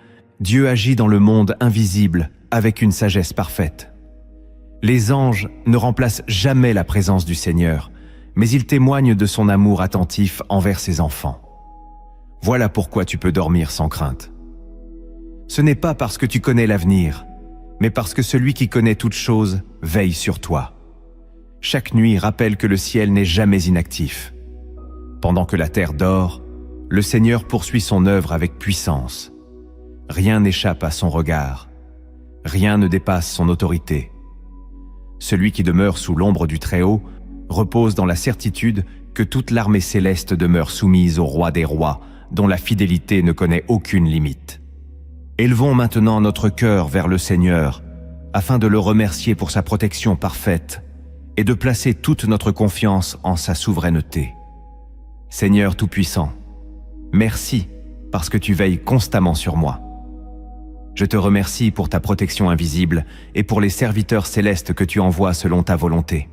Dieu agit dans le monde invisible avec une sagesse parfaite. Les anges ne remplacent jamais la présence du Seigneur, mais ils témoignent de son amour attentif envers ses enfants. Voilà pourquoi tu peux dormir sans crainte. Ce n'est pas parce que tu connais l'avenir, mais parce que celui qui connaît toutes choses veille sur toi. Chaque nuit rappelle que le ciel n'est jamais inactif. Pendant que la terre dort, le Seigneur poursuit son œuvre avec puissance. Rien n'échappe à son regard. Rien ne dépasse son autorité. Celui qui demeure sous l'ombre du Très-Haut repose dans la certitude que toute l'armée céleste demeure soumise au Roi des rois, dont la fidélité ne connaît aucune limite. Élevons maintenant notre cœur vers le Seigneur, afin de le remercier pour sa protection parfaite et de placer toute notre confiance en sa souveraineté. Seigneur Tout-Puissant, merci parce que tu veilles constamment sur moi. Je te remercie pour ta protection invisible et pour les serviteurs célestes que tu envoies selon ta volonté.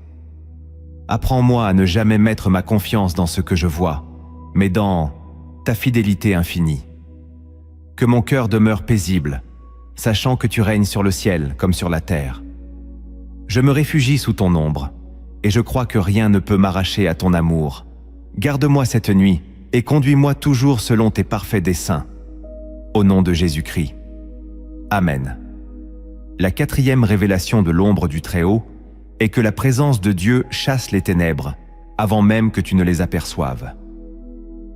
Apprends-moi à ne jamais mettre ma confiance dans ce que je vois, mais dans ta fidélité infinie. Que mon cœur demeure paisible, sachant que tu règnes sur le ciel comme sur la terre. Je me réfugie sous ton ombre, et je crois que rien ne peut m'arracher à ton amour. Garde-moi cette nuit et conduis-moi toujours selon tes parfaits desseins. Au nom de Jésus-Christ. Amen. La quatrième révélation de l'ombre du Très-Haut est que la présence de Dieu chasse les ténèbres, avant même que tu ne les aperçoives.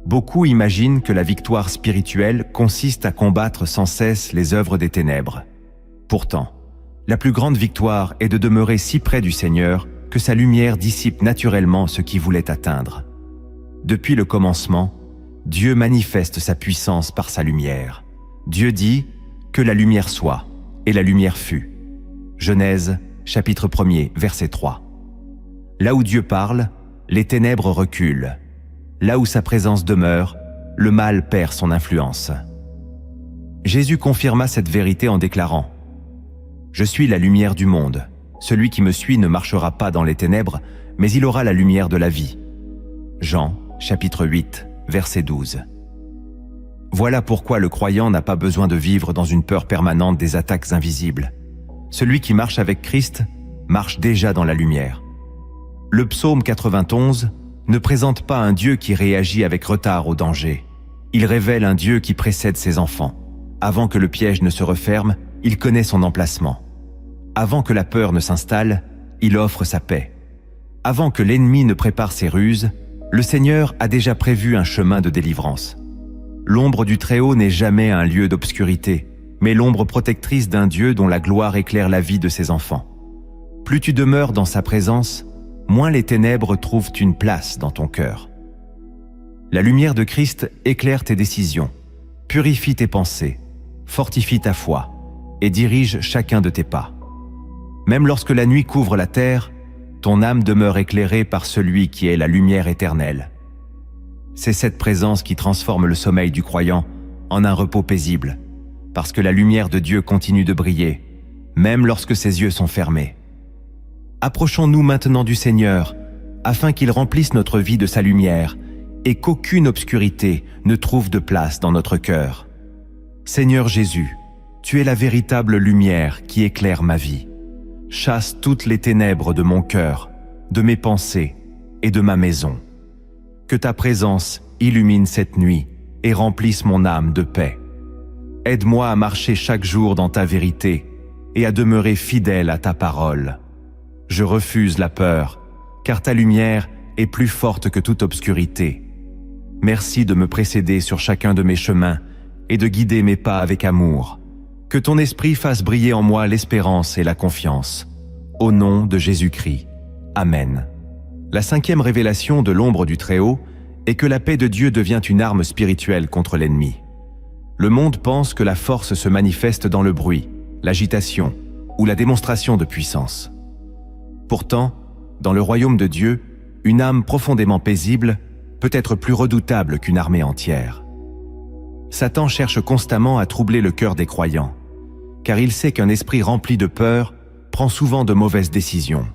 Beaucoup imaginent que la victoire spirituelle consiste à combattre sans cesse les œuvres des ténèbres. Pourtant, la plus grande victoire est de demeurer si près du Seigneur que sa lumière dissipe naturellement ce qui voulait atteindre. Depuis le commencement, Dieu manifeste sa puissance par sa lumière. Dieu dit « Que la lumière soit », et la lumière fut. Genèse, chapitre 1er, verset 3. Là où Dieu parle, les ténèbres reculent. Là où sa présence demeure, le mal perd son influence. Jésus confirma cette vérité en déclarant « Je suis la lumière du monde. Celui qui me suit ne marchera pas dans les ténèbres, mais il aura la lumière de la vie. » Jean, chapitre 8, verset 12. Voilà pourquoi le croyant n'a pas besoin de vivre dans une peur permanente des attaques invisibles. Celui qui marche avec Christ marche déjà dans la lumière. Le psaume 91 ne présente pas un Dieu qui réagit avec retard au danger. Il révèle un Dieu qui précède ses enfants. Avant que le piège ne se referme, il connaît son emplacement. Avant que la peur ne s'installe, il offre sa paix. Avant que l'ennemi ne prépare ses ruses, le Seigneur a déjà prévu un chemin de délivrance. L'ombre du Très-Haut n'est jamais un lieu d'obscurité, mais l'ombre protectrice d'un Dieu dont la gloire éclaire la vie de ses enfants. Plus tu demeures dans sa présence, moins les ténèbres trouvent une place dans ton cœur. La lumière de Christ éclaire tes décisions, purifie tes pensées, fortifie ta foi et dirige chacun de tes pas. Même lorsque la nuit couvre la terre, ton âme demeure éclairée par celui qui est la lumière éternelle. C'est cette présence qui transforme le sommeil du croyant en un repos paisible, parce que la lumière de Dieu continue de briller, même lorsque ses yeux sont fermés. Approchons-nous maintenant du Seigneur, afin qu'il remplisse notre vie de sa lumière et qu'aucune obscurité ne trouve de place dans notre cœur. Seigneur Jésus, tu es la véritable lumière qui éclaire ma vie. Chasse toutes les ténèbres de mon cœur, de mes pensées et de ma maison. Que ta présence illumine cette nuit et remplisse mon âme de paix. Aide-moi à marcher chaque jour dans ta vérité et à demeurer fidèle à ta parole. Je refuse la peur, car ta lumière est plus forte que toute obscurité. Merci de me précéder sur chacun de mes chemins et de guider mes pas avec amour. Que ton esprit fasse briller en moi l'espérance et la confiance. Au nom de Jésus-Christ. Amen. La 5e révélation de l'ombre du Très-Haut est que la paix de Dieu devient une arme spirituelle contre l'ennemi. Le monde pense que la force se manifeste dans le bruit, l'agitation ou la démonstration de puissance. Pourtant, dans le royaume de Dieu, une âme profondément paisible peut être plus redoutable qu'une armée entière. Satan cherche constamment à troubler le cœur des croyants, car il sait qu'un esprit rempli de peur prend souvent de mauvaises décisions.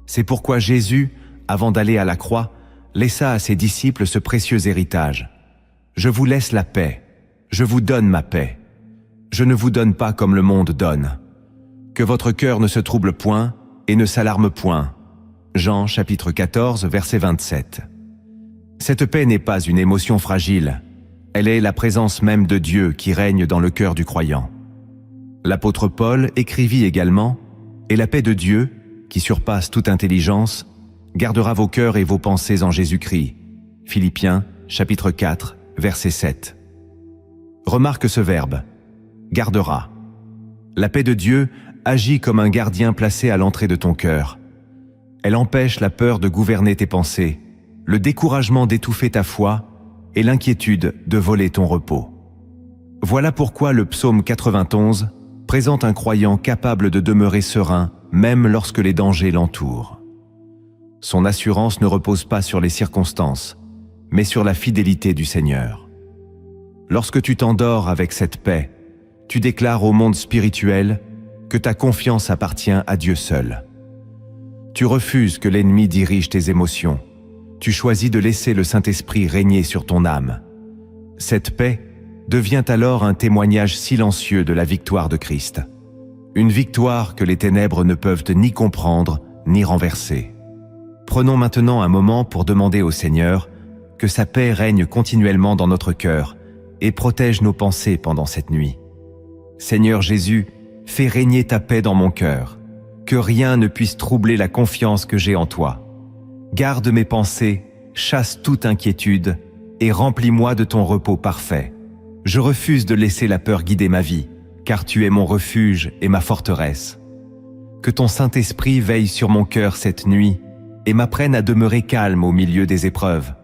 C'est pourquoi Jésus, avant d'aller à la croix, laissa à ses disciples ce précieux héritage. « Je vous laisse la paix, je vous donne ma paix. Je ne vous donne pas comme le monde donne. Que votre cœur ne se trouble point et ne s'alarme point. » Jean chapitre 14, verset 27. Cette paix n'est pas une émotion fragile, elle est la présence même de Dieu qui règne dans le cœur du croyant. L'apôtre Paul écrivit également « Et la paix de Dieu, qui surpasse toute intelligence, gardera vos cœurs et vos pensées en Jésus-Christ. » Philippiens, chapitre 4, verset 7. Remarque ce verbe, « gardera ». La paix de Dieu agit comme un gardien placé à l'entrée de ton cœur. Elle empêche la peur de gouverner tes pensées, le découragement d'étouffer ta foi et l'inquiétude de voler ton repos. Voilà pourquoi le psaume 91 présente un croyant capable de demeurer serein même lorsque les dangers l'entourent. Son assurance ne repose pas sur les circonstances, mais sur la fidélité du Seigneur. Lorsque tu t'endors avec cette paix, tu déclares au monde spirituel que ta confiance appartient à Dieu seul. Tu refuses que l'ennemi dirige tes émotions. Tu choisis de laisser le Saint-Esprit régner sur ton âme. Cette paix devient alors un témoignage silencieux de la victoire de Christ. Une victoire que les ténèbres ne peuvent ni comprendre ni renverser. Prenons maintenant un moment pour demander au Seigneur que sa paix règne continuellement dans notre cœur et protège nos pensées pendant cette nuit. Seigneur Jésus, fais régner ta paix dans mon cœur, que rien ne puisse troubler la confiance que j'ai en toi. Garde mes pensées, chasse toute inquiétude et remplis-moi de ton repos parfait. Je refuse de laisser la peur guider ma vie, car tu es mon refuge et ma forteresse. Que ton Saint-Esprit veille sur mon cœur cette nuit et m'apprenne à demeurer calme au milieu des épreuves.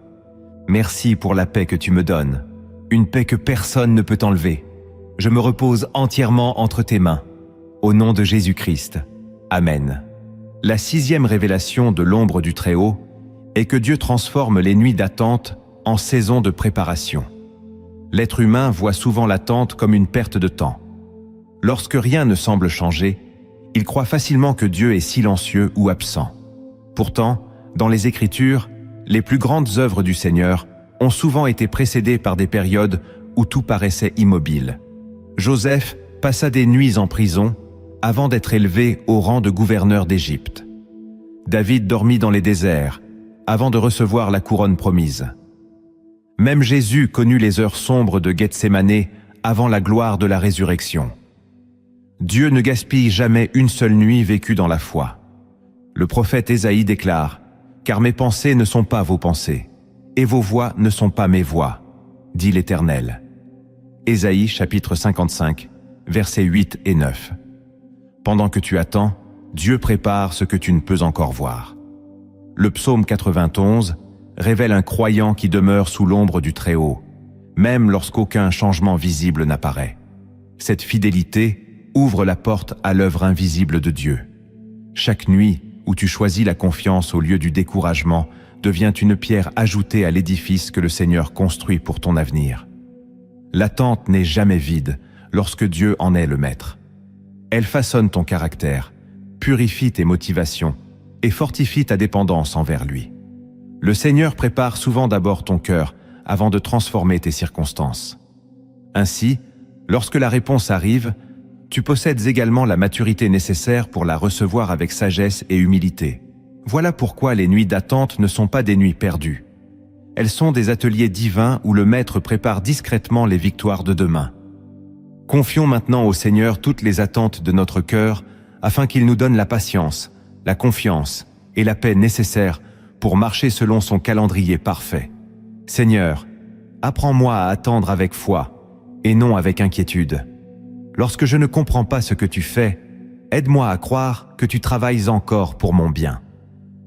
Merci pour la paix que tu me donnes, une paix que personne ne peut enlever. Je me repose entièrement entre tes mains. Au nom de Jésus-Christ. Amen. La 6e révélation de l'ombre du Très-Haut est que Dieu transforme les nuits d'attente en saisons de préparation. L'être humain voit souvent l'attente comme une perte de temps. Lorsque rien ne semble changer, il croit facilement que Dieu est silencieux ou absent. Pourtant, dans les Écritures, les plus grandes œuvres du Seigneur ont souvent été précédées par des périodes où tout paraissait immobile. Joseph passa des nuits en prison avant d'être élevé au rang de gouverneur d'Égypte. David dormit dans les déserts avant de recevoir la couronne promise. Même Jésus connut les heures sombres de Gethsémané avant la gloire de la résurrection. Dieu ne gaspille jamais une seule nuit vécue dans la foi. Le prophète Ésaïe déclare car mes pensées ne sont pas vos pensées, et vos voies ne sont pas mes voies, dit l'Éternel. Ésaïe chapitre 55, versets 8 et 9. Pendant que tu attends, Dieu prépare ce que tu ne peux encore voir. Le psaume 91 révèle un croyant qui demeure sous l'ombre du Très-Haut, même lorsqu'aucun changement visible n'apparaît. Cette fidélité ouvre la porte à l'œuvre invisible de Dieu. Chaque nuit où tu choisis la confiance au lieu du découragement devient une pierre ajoutée à l'édifice que le Seigneur construit pour ton avenir. L'attente n'est jamais vide lorsque Dieu en est le maître. Elle façonne ton caractère, purifie tes motivations et fortifie ta dépendance envers lui. Le Seigneur prépare souvent d'abord ton cœur avant de transformer tes circonstances. Ainsi, lorsque la réponse arrive, tu possèdes également la maturité nécessaire pour la recevoir avec sagesse et humilité. Voilà pourquoi les nuits d'attente ne sont pas des nuits perdues. Elles sont des ateliers divins où le Maître prépare discrètement les victoires de demain. Confions maintenant au Seigneur toutes les attentes de notre cœur afin qu'il nous donne la patience, la confiance et la paix nécessaires pour marcher selon son calendrier parfait. Seigneur, apprends-moi à attendre avec foi et non avec inquiétude. Lorsque je ne comprends pas ce que tu fais, aide-moi à croire que tu travailles encore pour mon bien.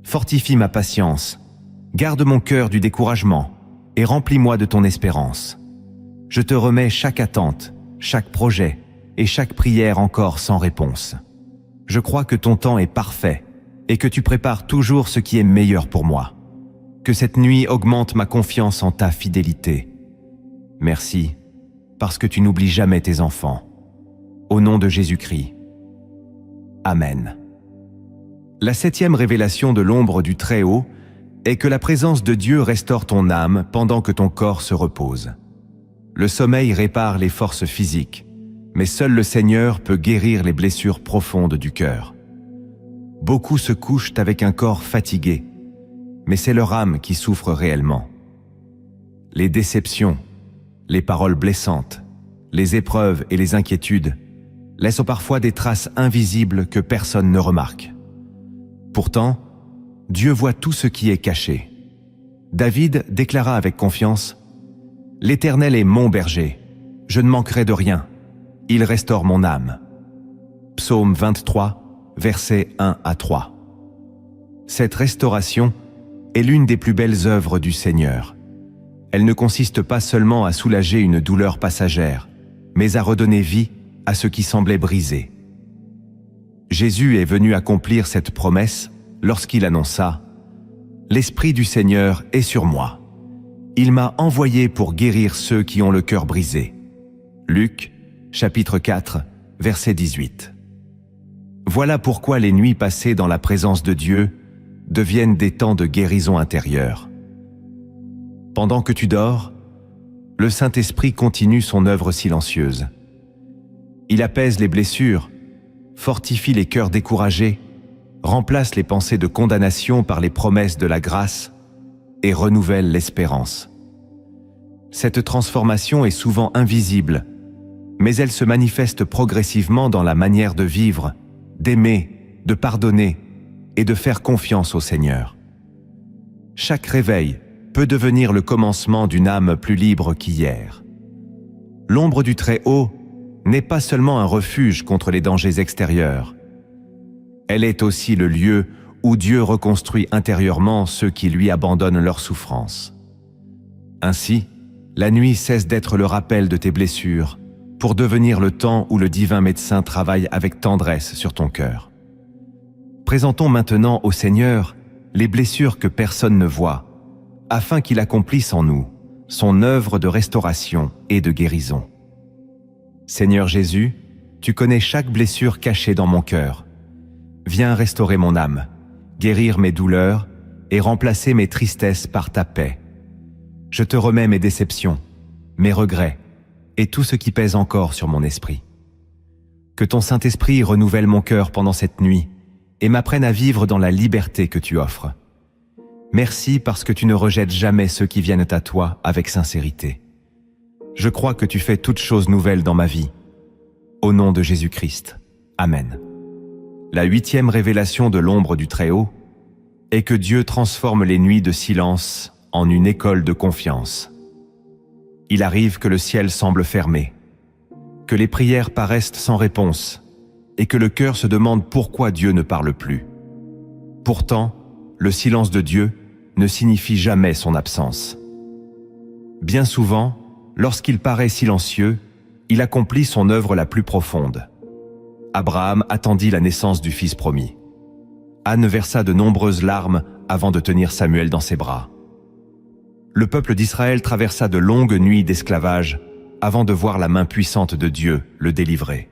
Fortifie ma patience, garde mon cœur du découragement et remplis-moi de ton espérance. Je te remets chaque attente, chaque projet et chaque prière encore sans réponse. Je crois que ton temps est parfait et que tu prépares toujours ce qui est meilleur pour moi. Que cette nuit augmente ma confiance en ta fidélité. Merci, parce que tu n'oublies jamais tes enfants. Au nom de Jésus-Christ. Amen. La 7e révélation de l'ombre du Très-Haut est que la présence de Dieu restaure ton âme pendant que ton corps se repose. Le sommeil répare les forces physiques, mais seul le Seigneur peut guérir les blessures profondes du cœur. Beaucoup se couchent avec un corps fatigué, mais c'est leur âme qui souffre réellement. Les déceptions, les paroles blessantes, les épreuves et les inquiétudes laissent parfois des traces invisibles que personne ne remarque. Pourtant, Dieu voit tout ce qui est caché. David déclara avec confiance « L'Éternel est mon berger, je ne manquerai de rien, il restaure mon âme. » Psaume 23, versets 1 à 3. Cette restauration est l'une des plus belles œuvres du Seigneur. Elle ne consiste pas seulement à soulager une douleur passagère, mais à redonner vie à ce qui semblait brisé. Jésus est venu accomplir cette promesse lorsqu'il annonça « L'Esprit du Seigneur est sur moi. Il m'a envoyé pour guérir ceux qui ont le cœur brisé. » Luc, chapitre 4, verset 18. Voilà pourquoi les nuits passées dans la présence de Dieu deviennent des temps de guérison intérieure. Pendant que tu dors, le Saint-Esprit continue son œuvre silencieuse. Il apaise les blessures, fortifie les cœurs découragés, remplace les pensées de condamnation par les promesses de la grâce et renouvelle l'espérance. Cette transformation est souvent invisible, mais elle se manifeste progressivement dans la manière de vivre, d'aimer, de pardonner et de faire confiance au Seigneur. Chaque réveil peut devenir le commencement d'une âme plus libre qu'hier. L'ombre du Très-Haut n'est pas seulement un refuge contre les dangers extérieurs. Elle est aussi le lieu où Dieu reconstruit intérieurement ceux qui lui abandonnent leurs souffrances. Ainsi, la nuit cesse d'être le rappel de tes blessures pour devenir le temps où le divin médecin travaille avec tendresse sur ton cœur. Présentons maintenant au Seigneur les blessures que personne ne voit, afin qu'il accomplisse en nous son œuvre de restauration et de guérison. Seigneur Jésus, tu connais chaque blessure cachée dans mon cœur. Viens restaurer mon âme, guérir mes douleurs et remplacer mes tristesses par ta paix. Je te remets mes déceptions, mes regrets et tout ce qui pèse encore sur mon esprit. Que ton Saint-Esprit renouvelle mon cœur pendant cette nuit et m'apprenne à vivre dans la liberté que tu offres. Merci parce que tu ne rejettes jamais ceux qui viennent à toi avec sincérité. Je crois que tu fais toutes choses nouvelles dans ma vie. Au nom de Jésus-Christ. Amen. La 8e révélation de l'ombre du Très-Haut est que Dieu transforme les nuits de silence en une école de confiance. Il arrive que le ciel semble fermé, que les prières paraissent sans réponse et que le cœur se demande pourquoi Dieu ne parle plus. Pourtant, le silence de Dieu ne signifie jamais son absence. Bien souvent, lorsqu'il paraît silencieux, il accomplit son œuvre la plus profonde. Abraham attendit la naissance du fils promis. Anne versa de nombreuses larmes avant de tenir Samuel dans ses bras. Le peuple d'Israël traversa de longues nuits d'esclavage avant de voir la main puissante de Dieu le délivrer.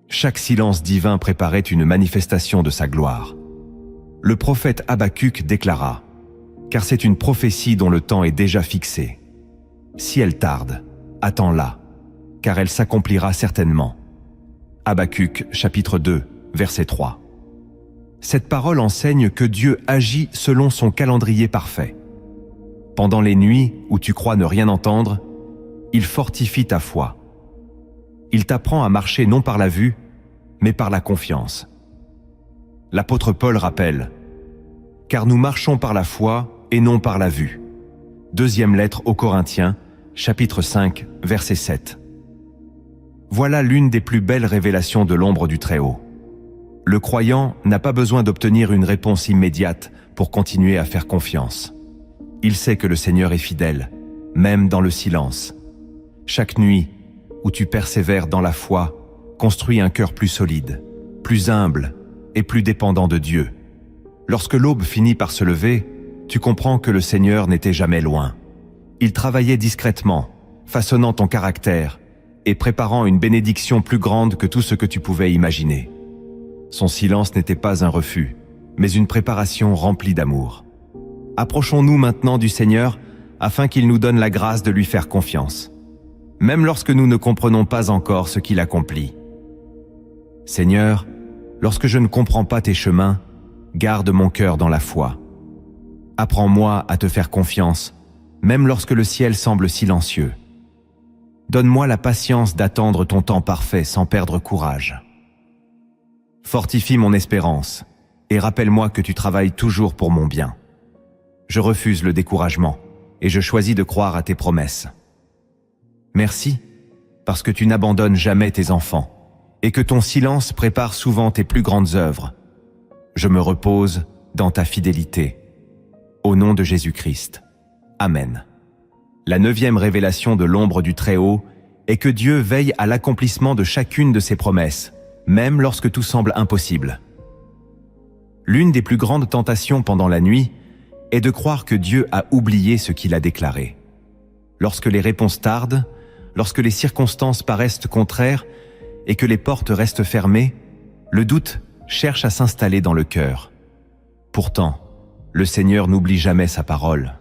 Chaque silence divin préparait une manifestation de sa gloire. Le prophète Habacuc déclara « Car c'est une prophétie dont le temps est déjà fixé. Si elle tarde, attends-la, car elle s'accomplira certainement. » Habacuc, chapitre 2, verset 3. Cette parole enseigne que Dieu agit selon son calendrier parfait. Pendant les nuits où tu crois ne rien entendre, il fortifie ta foi. Il t'apprend à marcher non par la vue, mais par la confiance. L'apôtre Paul rappelle « Car nous marchons par la foi et non par la vue. » Deuxième lettre aux Corinthiens, chapitre 5, verset 7. Voilà l'une des plus belles révélations de l'ombre du Très-Haut. Le croyant n'a pas besoin d'obtenir une réponse immédiate pour continuer à faire confiance. Il sait que le Seigneur est fidèle, même dans le silence. Chaque nuit où tu persévères dans la foi, construis un cœur plus solide, plus humble et plus dépendant de Dieu. Lorsque l'aube finit par se lever, tu comprends que le Seigneur n'était jamais loin. Il travaillait discrètement, façonnant ton caractère et préparant une bénédiction plus grande que tout ce que tu pouvais imaginer. Son silence n'était pas un refus, mais une préparation remplie d'amour. Approchons-nous maintenant du Seigneur afin qu'il nous donne la grâce de lui faire confiance, même lorsque nous ne comprenons pas encore ce qu'il accomplit. Seigneur, lorsque je ne comprends pas tes chemins, garde mon cœur dans la foi. Apprends-moi à te faire confiance, même lorsque le ciel semble silencieux. Donne-moi la patience d'attendre ton temps parfait sans perdre courage. Fortifie mon espérance et rappelle-moi que tu travailles toujours pour mon bien. Je refuse le découragement et je choisis de croire à tes promesses. Merci, parce que tu n'abandonnes jamais tes enfants et que ton silence prépare souvent tes plus grandes œuvres. Je me repose dans ta fidélité. Au nom de Jésus-Christ. Amen. La 9e révélation de l'ombre du Très-Haut est que Dieu veille à l'accomplissement de chacune de ses promesses, même lorsque tout semble impossible. L'une des plus grandes tentations pendant la nuit est de croire que Dieu a oublié ce qu'il a déclaré. Lorsque les réponses tardent, lorsque les circonstances paraissent contraires et que les portes restent fermées, le doute cherche à s'installer dans le cœur. Pourtant, le Seigneur n'oublie jamais sa parole.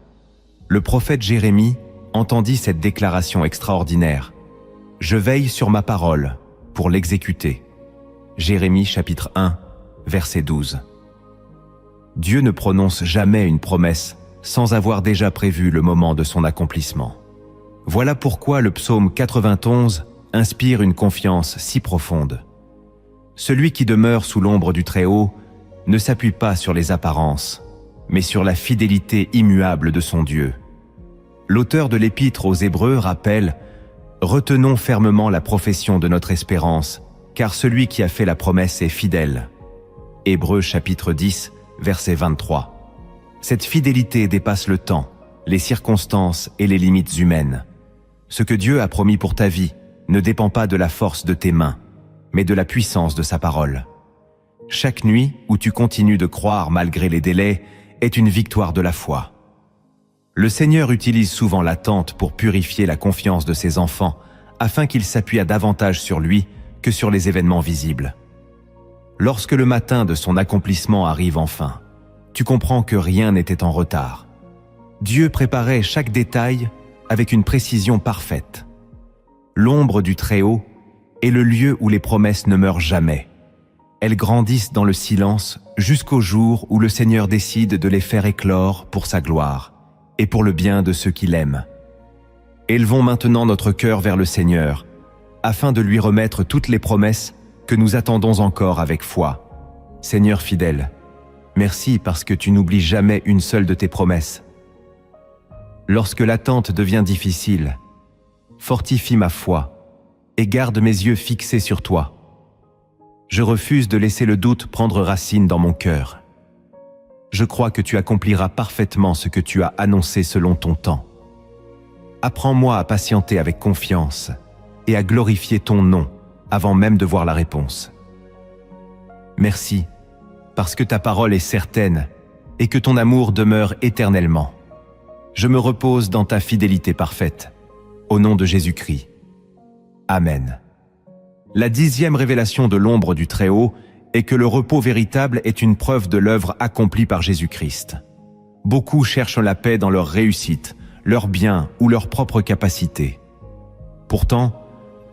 Le prophète Jérémie entendit cette déclaration extraordinaire. « Je veille sur ma parole pour l'exécuter. » Jérémie chapitre 1, verset 12. Dieu ne prononce jamais une promesse sans avoir déjà prévu le moment de son accomplissement. Voilà pourquoi le psaume 91 inspire une confiance si profonde. Celui qui demeure sous l'ombre du Très-Haut ne s'appuie pas sur les apparences, mais sur la fidélité immuable de son Dieu. L'auteur de l'Épître aux Hébreux rappelle « Retenons fermement la profession de notre espérance, car celui qui a fait la promesse est fidèle. » Hébreux chapitre 10, verset 23. Cette fidélité dépasse le temps, les circonstances et les limites humaines. Ce que Dieu a promis pour ta vie ne dépend pas de la force de tes mains, mais de la puissance de sa parole. Chaque nuit où tu continues de croire malgré les délais est une victoire de la foi. Le Seigneur utilise souvent l'attente pour purifier la confiance de ses enfants afin qu'ils s'appuient davantage sur lui que sur les événements visibles. Lorsque le matin de son accomplissement arrive enfin, tu comprends que rien n'était en retard. Dieu préparait chaque détail avec une précision parfaite. L'ombre du Très-Haut est le lieu où les promesses ne meurent jamais. Elles grandissent dans le silence jusqu'au jour où le Seigneur décide de les faire éclore pour sa gloire et pour le bien de ceux qui l'aiment. Élevons maintenant notre cœur vers le Seigneur, afin de lui remettre toutes les promesses que nous attendons encore avec foi. Seigneur fidèle, Merci parce que tu n'oublies jamais une seule de tes promesses. Lorsque l'attente devient difficile, fortifie ma foi et garde mes yeux fixés sur toi. Je refuse de laisser le doute prendre racine dans mon cœur. Je crois que tu accompliras parfaitement ce que tu as annoncé selon ton temps. Apprends-moi à patienter avec confiance et à glorifier ton nom avant même de voir la réponse. Merci, parce que ta parole est certaine et que ton amour demeure éternellement. Je me repose dans ta fidélité parfaite. Au nom de Jésus-Christ. Amen. La 10e révélation de l'ombre du Très-Haut est que le repos véritable est une preuve de l'œuvre accomplie par Jésus-Christ. Beaucoup cherchent la paix dans leur réussite, leur bien ou leur propre capacité. Pourtant,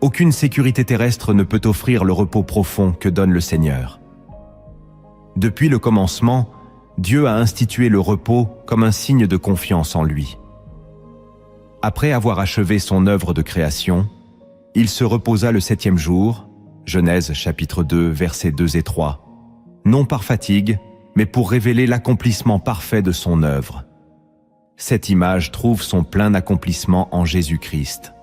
aucune sécurité terrestre ne peut offrir le repos profond que donne le Seigneur. Depuis le commencement, Dieu a institué le repos comme un signe de confiance en lui. Après avoir achevé son œuvre de création, il se reposa le 7e jour, Genèse chapitre 2, versets 2 et 3, non par fatigue, mais pour révéler l'accomplissement parfait de son œuvre. Cette image trouve son plein accomplissement en Jésus-Christ.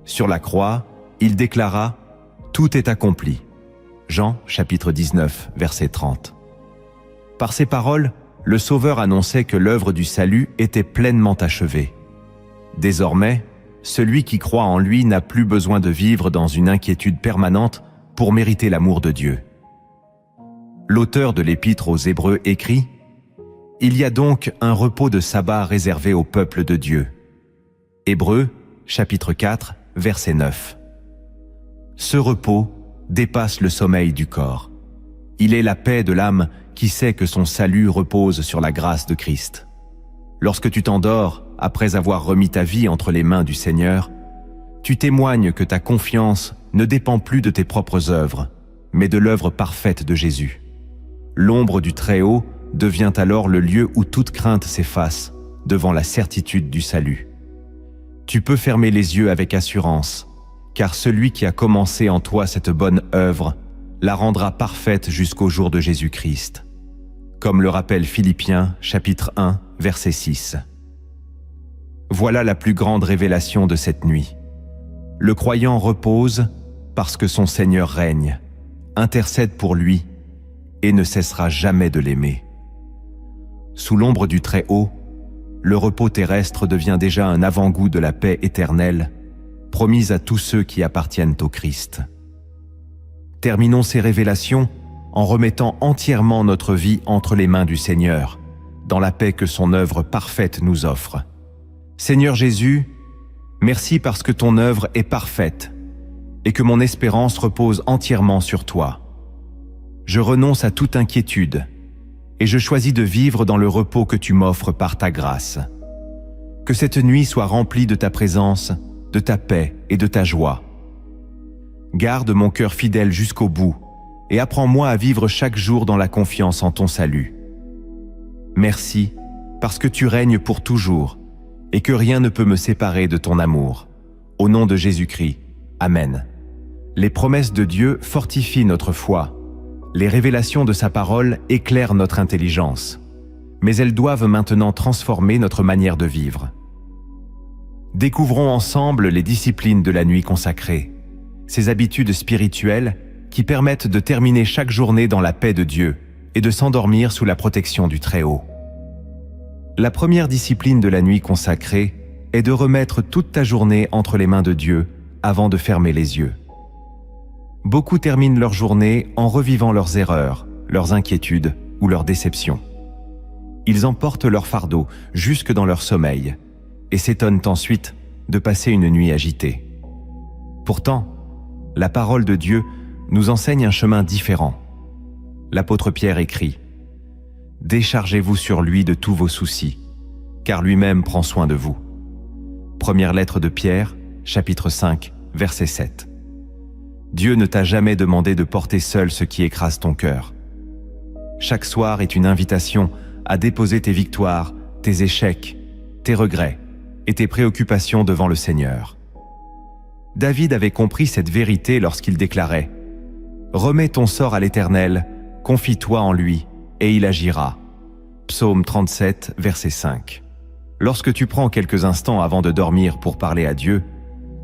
Sur la croix, il déclara « Tout est accompli ». Jean chapitre 19, verset 30. Par ces paroles, le Sauveur annonçait que l'œuvre du salut était pleinement achevée. Désormais, celui qui croit en lui n'a plus besoin de vivre dans une inquiétude permanente pour mériter l'amour de Dieu. L'auteur de l'Épître aux Hébreux écrit « Il y a donc un repos de sabbat réservé au peuple de Dieu ». Hébreux, chapitre 4, verset 9. Ce repos dépasse le sommeil du corps. Il est la paix de l'âme qui sait que son salut repose sur la grâce de Christ. Lorsque tu t'endors, après avoir remis ta vie entre les mains du Seigneur, tu témoignes que ta confiance ne dépend plus de tes propres œuvres, mais de l'œuvre parfaite de Jésus. L'ombre du Très-Haut devient alors le lieu où toute crainte s'efface devant la certitude du salut. Tu peux fermer les yeux avec assurance, car celui qui a commencé en toi cette bonne œuvre la rendra parfaite jusqu'au jour de Jésus-Christ. Comme le rappelle Philippiens, chapitre 1, verset 6. Voilà la plus grande révélation de cette nuit. Le croyant repose parce que son Seigneur règne, intercède pour lui et ne cessera jamais de l'aimer. Sous l'ombre du Très-Haut, le repos terrestre devient déjà un avant-goût de la paix éternelle, promise à tous ceux qui appartiennent au Christ. Terminons ces révélations en remettant entièrement notre vie entre les mains du Seigneur, dans la paix que son œuvre parfaite nous offre. Seigneur Jésus, merci parce que ton œuvre est parfaite et que mon espérance repose entièrement sur toi. Je renonce à toute inquiétude et je choisis de vivre dans le repos que tu m'offres par ta grâce. Que cette nuit soit remplie de ta présence, de ta paix et de ta joie. Garde mon cœur fidèle jusqu'au bout et apprends-moi à vivre chaque jour dans la confiance en ton salut. Merci parce que tu règnes pour toujours et que rien ne peut me séparer de ton amour. Au nom de Jésus-Christ. Amen. Les promesses de Dieu fortifient notre foi. Les révélations de sa parole éclairent notre intelligence. Mais elles doivent maintenant transformer notre manière de vivre. Découvrons ensemble les disciplines de la nuit consacrée, ces habitudes spirituelles qui permettent de terminer chaque journée dans la paix de Dieu et de s'endormir sous la protection du Très-Haut. La première discipline de la nuit consacrée est de remettre toute ta journée entre les mains de Dieu avant de fermer les yeux. Beaucoup terminent leur journée en revivant leurs erreurs, leurs inquiétudes ou leurs déceptions. Ils emportent leur fardeau jusque dans leur sommeil et s'étonnent ensuite de passer une nuit agitée. Pourtant, la parole de Dieu nous enseigne un chemin différent. L'apôtre Pierre écrit « Déchargez-vous sur lui de tous vos soucis, car lui-même prend soin de vous. » Première lettre de Pierre, chapitre 5, verset 7. Dieu ne t'a jamais demandé de porter seul ce qui écrase ton cœur. Chaque soir est une invitation à déposer tes victoires, tes échecs, tes regrets et tes préoccupations devant le Seigneur. David avait compris cette vérité lorsqu'il déclarait « Remets ton sort à l'Éternel, confie-toi en lui, et il agira. Psaume 37, verset 5. Lorsque tu prends quelques instants avant de dormir pour parler à Dieu,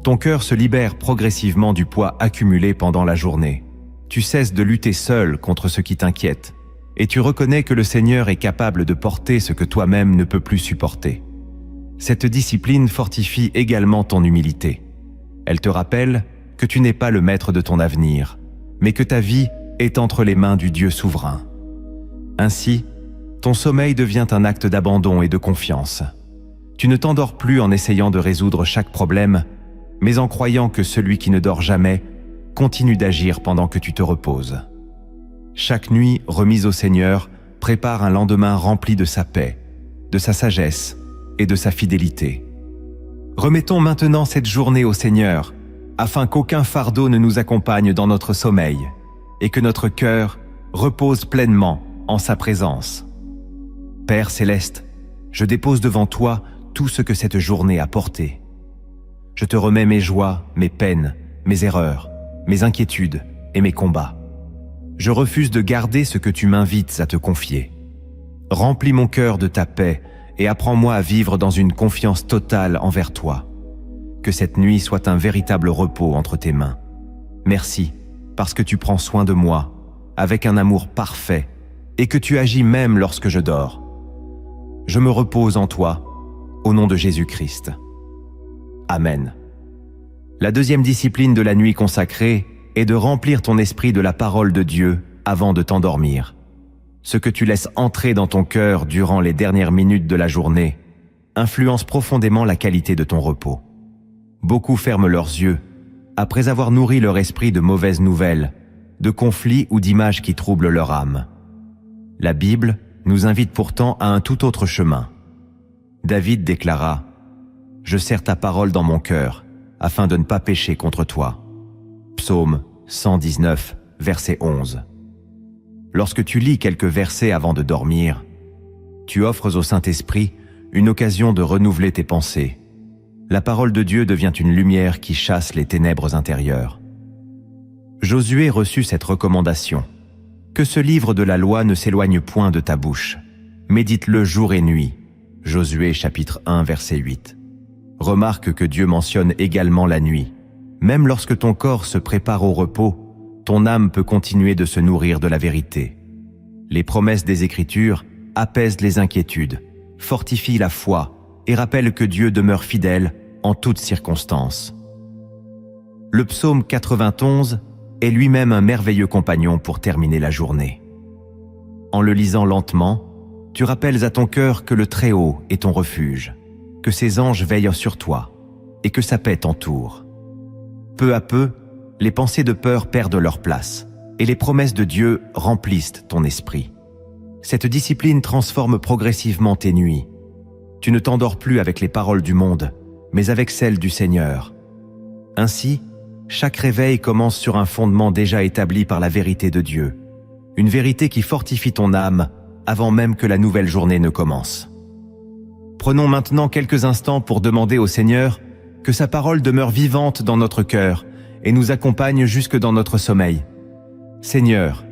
ton cœur se libère progressivement du poids accumulé pendant la journée. Tu cesses de lutter seul contre ce qui t'inquiète, et tu reconnais que le Seigneur est capable de porter ce que toi-même ne peux plus supporter. Cette discipline fortifie également ton humilité. Elle te rappelle que tu n'es pas le maître de ton avenir, mais que ta vie est entre les mains du Dieu souverain. Ainsi, ton sommeil devient un acte d'abandon et de confiance. Tu ne t'endors plus en essayant de résoudre chaque problème, mais en croyant que celui qui ne dort jamais continue d'agir pendant que tu te reposes. Chaque nuit remise au Seigneur prépare un lendemain rempli de sa paix, de sa sagesse et de sa fidélité. Remettons maintenant cette journée au Seigneur, afin qu'aucun fardeau ne nous accompagne dans notre sommeil, et que notre cœur repose pleinement en sa présence. Père céleste, je dépose devant toi tout ce que cette journée a porté. Je te remets mes joies, mes peines, mes erreurs, mes inquiétudes et mes combats. Je refuse de garder ce que tu m'invites à te confier. Remplis mon cœur de ta paix et apprends-moi à vivre dans une confiance totale envers toi. Que cette nuit soit un véritable repos entre tes mains. Merci, parce que tu prends soin de moi, avec un amour parfait, et que tu agis même lorsque je dors. Je me repose en toi, au nom de Jésus-Christ. Amen. La deuxième discipline de la nuit consacrée est de remplir ton esprit de la parole de Dieu avant de t'endormir. Ce que tu laisses entrer dans ton cœur durant les dernières minutes de la journée influence profondément la qualité de ton repos. Beaucoup ferment leurs yeux après avoir nourri leur esprit de mauvaises nouvelles, de conflits ou d'images qui troublent leur âme. La Bible nous invite pourtant à un tout autre chemin. David déclara « Je serre ta parole dans mon cœur, afin de ne pas pécher contre toi. » Psaume 119, verset 11. Lorsque tu lis quelques versets avant de dormir, tu offres au Saint-Esprit une occasion de renouveler tes pensées. La parole de Dieu devient une lumière qui chasse les ténèbres intérieures. Josué reçut cette recommandation. Que ce livre de la loi ne s'éloigne point de ta bouche. Médite-le jour et nuit. Josué chapitre 1, verset 8. Remarque que Dieu mentionne également la nuit. Même lorsque ton corps se prépare au repos, ton âme peut continuer de se nourrir de la vérité. Les promesses des Écritures apaisent les inquiétudes, fortifient la foi et rappellent que Dieu demeure fidèle en toutes circonstances. Le psaume 91 est lui-même un merveilleux compagnon pour terminer la journée. En le lisant lentement, tu rappelles à ton cœur que le Très-Haut est ton refuge, que ses anges veillent sur toi et que sa paix t'entoure. Peu à peu, les pensées de peur perdent leur place et les promesses de Dieu remplissent ton esprit. Cette discipline transforme progressivement tes nuits. Tu ne t'endors plus avec les paroles du monde, mais avec celles du Seigneur. Ainsi, chaque réveil commence sur un fondement déjà établi par la vérité de Dieu, une vérité qui fortifie ton âme avant même que la nouvelle journée ne commence. Prenons maintenant quelques instants pour demander au Seigneur que sa parole demeure vivante dans notre cœur et nous accompagne jusque dans notre sommeil. Seigneur,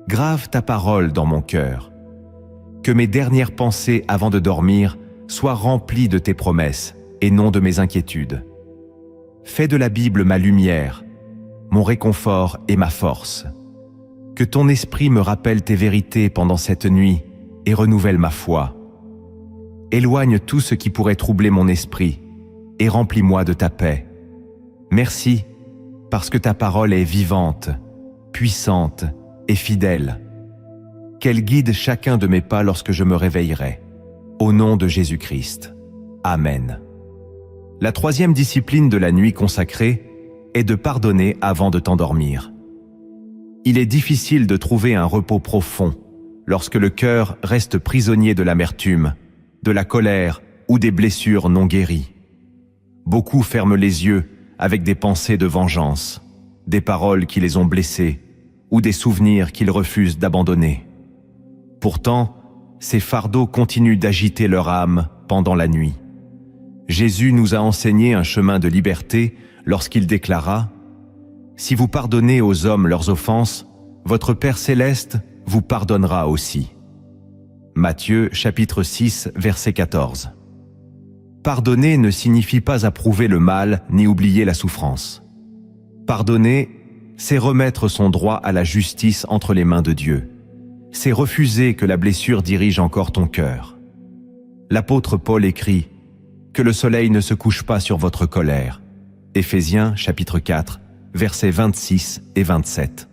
grave ta parole dans mon cœur. Que mes dernières pensées avant de dormir soient remplies de tes promesses et non de mes inquiétudes. Fais de la Bible ma lumière, mon réconfort et ma force. Que ton esprit me rappelle tes vérités pendant cette nuit et renouvelle ma foi. Éloigne tout ce qui pourrait troubler mon esprit et remplis-moi de ta paix. Merci, parce que ta parole est vivante, puissante et fidèle. Qu'elle guide chacun de mes pas lorsque je me réveillerai. Au nom de Jésus-Christ. Amen. La troisième discipline de la nuit consacrée est de pardonner avant de t'endormir. Il est difficile de trouver un repos profond lorsque le cœur reste prisonnier de l'amertume, de la colère ou des blessures non guéries. Beaucoup ferment les yeux avec des pensées de vengeance, des paroles qui les ont blessés ou des souvenirs qu'ils refusent d'abandonner. Pourtant, ces fardeaux continuent d'agiter leur âme pendant la nuit. Jésus nous a enseigné un chemin de liberté lorsqu'il déclara « Si vous pardonnez aux hommes leurs offenses, votre Père céleste vous pardonnera aussi. Matthieu chapitre 6 verset 14. Pardonner ne signifie pas approuver le mal ni oublier la souffrance. Pardonner, c'est remettre son droit à la justice entre les mains de Dieu. C'est refuser que la blessure dirige encore ton cœur. L'apôtre Paul écrit « Que le soleil ne se couche pas sur votre colère » Éphésiens chapitre 4, versets 26 et 27.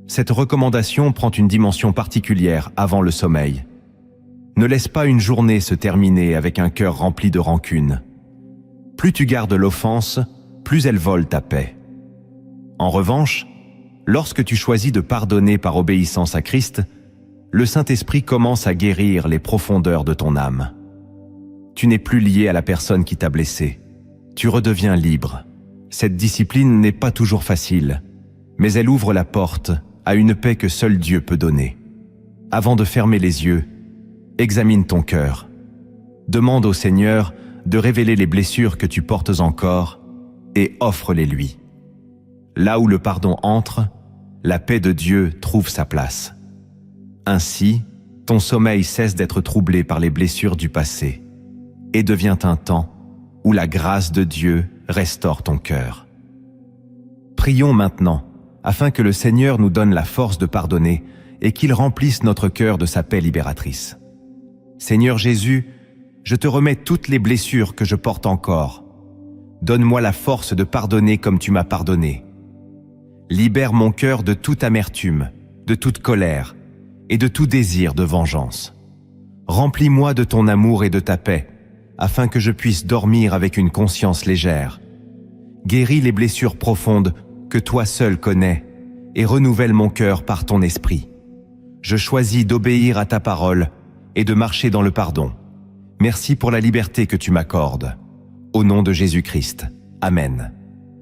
Cette recommandation prend une dimension particulière avant le sommeil. Ne laisse pas une journée se terminer avec un cœur rempli de rancune. Plus tu gardes l'offense, plus elle vole ta paix. En revanche, lorsque tu choisis de pardonner par obéissance à Christ, le Saint-Esprit commence à guérir les profondeurs de ton âme. Tu n'es plus lié à la personne qui t'a blessé. Tu redeviens libre. Cette discipline n'est pas toujours facile, mais elle ouvre la porte à une paix que seul Dieu peut donner. Avant de fermer les yeux, examine ton cœur. Demande au Seigneur de révéler les blessures que tu portes encore et offre-les lui. Là où le pardon entre, la paix de Dieu trouve sa place. Ainsi, ton sommeil cesse d'être troublé par les blessures du passé et devient un temps où la grâce de Dieu restaure ton cœur. Prions maintenant afin que le Seigneur nous donne la force de pardonner et qu'il remplisse notre cœur de sa paix libératrice. Seigneur Jésus, je te remets toutes les blessures que je porte encore. Donne-moi la force de pardonner comme tu m'as pardonné. Libère mon cœur de toute amertume, de toute colère et de tout désir de vengeance. Remplis-moi de ton amour et de ta paix, afin que je puisse dormir avec une conscience légère. Guéris les blessures profondes que toi seul connais et renouvelle mon cœur par ton esprit. Je choisis d'obéir à ta parole et de marcher dans le pardon. Merci pour la liberté que tu m'accordes. Au nom de Jésus-Christ. Amen.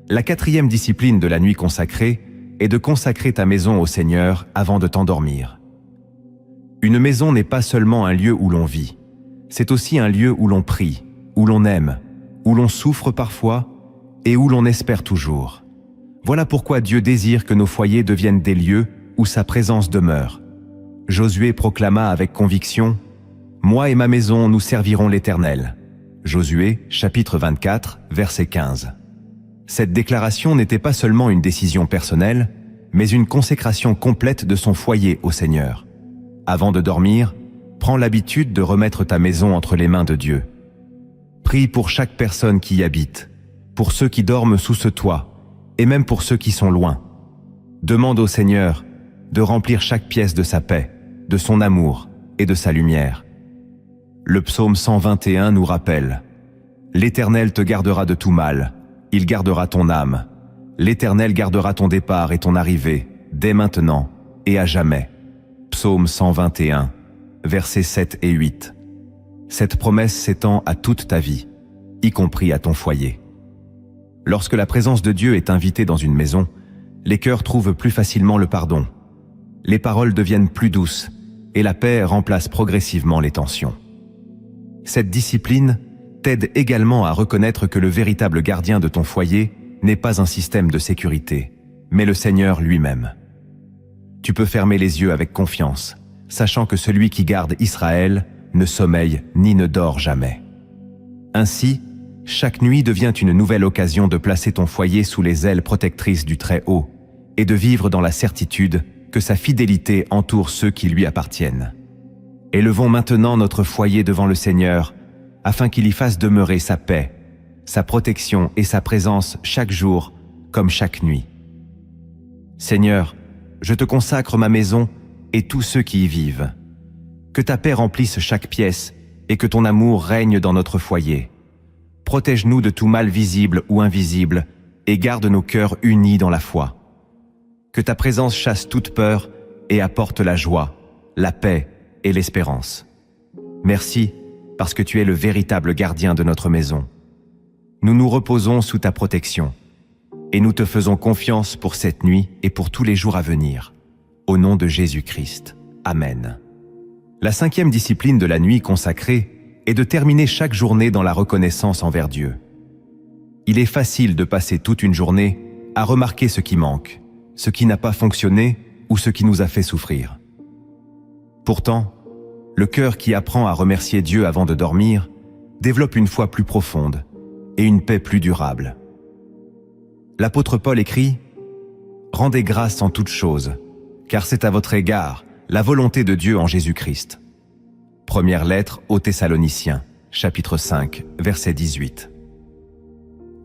La 4e discipline de la nuit consacrée est de consacrer ta maison au Seigneur avant de t'endormir. Une maison n'est pas seulement un lieu où l'on vit, c'est aussi un lieu où l'on prie, où l'on aime, où l'on souffre parfois et où l'on espère toujours. Voilà pourquoi Dieu désire que nos foyers deviennent des lieux où sa présence demeure. Josué proclama avec conviction « Moi et ma maison, nous servirons l'Éternel ». Josué, chapitre 24, verset 15. Cette déclaration n'était pas seulement une décision personnelle, mais une consécration complète de son foyer au Seigneur. Avant de dormir, prends l'habitude de remettre ta maison entre les mains de Dieu. Prie pour chaque personne qui y habite, pour ceux qui dorment sous ce toit, et même pour ceux qui sont loin. Demande au Seigneur de remplir chaque pièce de sa paix, de son amour et de sa lumière. Le psaume 121 nous rappelle « L'Éternel te gardera de tout mal, il gardera ton âme. L'Éternel gardera ton départ et ton arrivée, dès maintenant et à jamais. » Psaume 121, versets 7 et 8. Cette promesse s'étend à toute ta vie, y compris à ton foyer. Lorsque la présence de Dieu est invitée dans une maison, les cœurs trouvent plus facilement le pardon. Les paroles deviennent plus douces et la paix remplace progressivement les tensions. Cette discipline t'aide également à reconnaître que le véritable gardien de ton foyer n'est pas un système de sécurité, mais le Seigneur lui-même. Tu peux fermer les yeux avec confiance, sachant que celui qui garde Israël ne sommeille ni ne dort jamais. Ainsi, chaque nuit devient une nouvelle occasion de placer ton foyer sous les ailes protectrices du Très-Haut et de vivre dans la certitude que sa fidélité entoure ceux qui lui appartiennent. Élevons maintenant notre foyer devant le Seigneur afin qu'il y fasse demeurer sa paix, sa protection et sa présence chaque jour comme chaque nuit. Seigneur, je te consacre ma maison et tous ceux qui y vivent. Que ta paix remplisse chaque pièce et que ton amour règne dans notre foyer. Protège-nous de tout mal visible ou invisible et garde nos cœurs unis dans la foi. Que ta présence chasse toute peur et apporte la joie, la paix et l'espérance. Merci parce que tu es le véritable gardien de notre maison. Nous nous reposons sous ta protection et nous te faisons confiance pour cette nuit et pour tous les jours à venir. Au nom de Jésus-Christ. Amen. La 5e discipline de la nuit consacrée est de terminer chaque journée dans la reconnaissance envers Dieu. Il est facile de passer toute une journée à remarquer ce qui manque, ce qui n'a pas fonctionné ou ce qui nous a fait souffrir. Pourtant, le cœur qui apprend à remercier Dieu avant de dormir développe une foi plus profonde et une paix plus durable. L'apôtre Paul écrit « Rendez grâce en toutes choses, car c'est à votre égard la volonté de Dieu en Jésus-Christ. » Première lettre aux Thessaloniciens, chapitre 5, verset 18.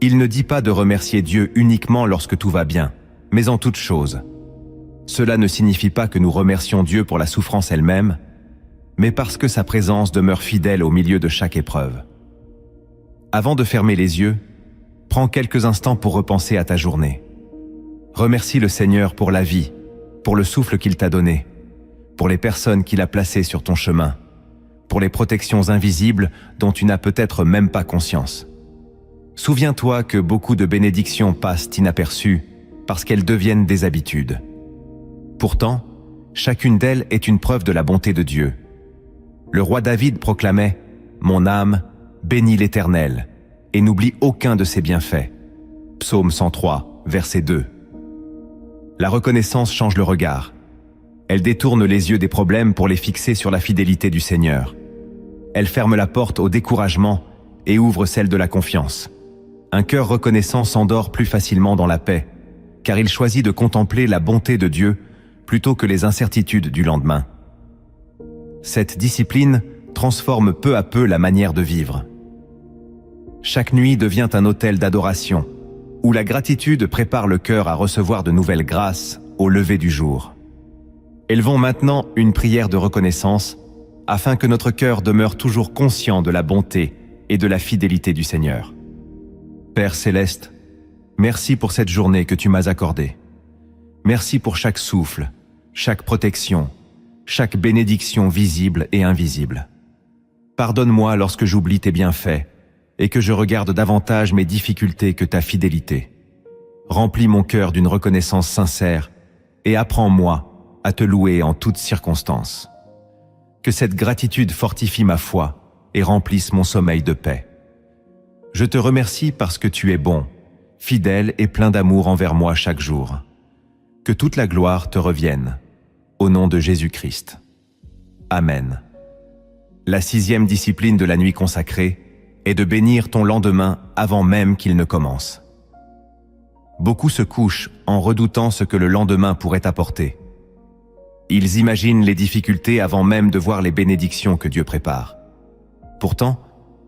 Il ne dit pas de remercier Dieu uniquement lorsque tout va bien, mais en toutes choses. Cela ne signifie pas que nous remercions Dieu pour la souffrance elle-même, mais parce que sa présence demeure fidèle au milieu de chaque épreuve. Avant de fermer les yeux, prends quelques instants pour repenser à ta journée. Remercie le Seigneur pour la vie, pour le souffle qu'il t'a donné, pour les personnes qu'il a placées sur ton chemin, pour les protections invisibles dont tu n'as peut-être même pas conscience. Souviens-toi que beaucoup de bénédictions passent inaperçues parce qu'elles deviennent des habitudes. Pourtant, chacune d'elles est une preuve de la bonté de Dieu. Le roi David proclamait « Mon âme bénit l'Éternel et n'oublie aucun de ses bienfaits ». Psaume 103, verset 2. La reconnaissance change le regard. Elle détourne les yeux des problèmes pour les fixer sur la fidélité du Seigneur. Elle ferme la porte au découragement et ouvre celle de la confiance. Un cœur reconnaissant s'endort plus facilement dans la paix, car il choisit de contempler la bonté de Dieu plutôt que les incertitudes du lendemain. Cette discipline transforme peu à peu la manière de vivre. Chaque nuit devient un autel d'adoration, où la gratitude prépare le cœur à recevoir de nouvelles grâces au lever du jour. Élevons maintenant une prière de reconnaissance, afin que notre cœur demeure toujours conscient de la bonté et de la fidélité du Seigneur. Père céleste, merci pour cette journée que tu m'as accordée. Merci pour chaque souffle, chaque protection, chaque bénédiction visible et invisible. Pardonne-moi lorsque j'oublie tes bienfaits et que je regarde davantage mes difficultés que ta fidélité. Remplis mon cœur d'une reconnaissance sincère et apprends-moi à te louer en toutes circonstances. Que cette gratitude fortifie ma foi et remplisse mon sommeil de paix. Je te remercie parce que tu es bon, fidèle et plein d'amour envers moi chaque jour. Que toute la gloire te revienne. Au nom de Jésus-Christ. Amen. La 6e discipline de la nuit consacrée est de bénir ton lendemain avant même qu'il ne commence. Beaucoup se couchent en redoutant ce que le lendemain pourrait apporter. Ils imaginent les difficultés avant même de voir les bénédictions que Dieu prépare. Pourtant,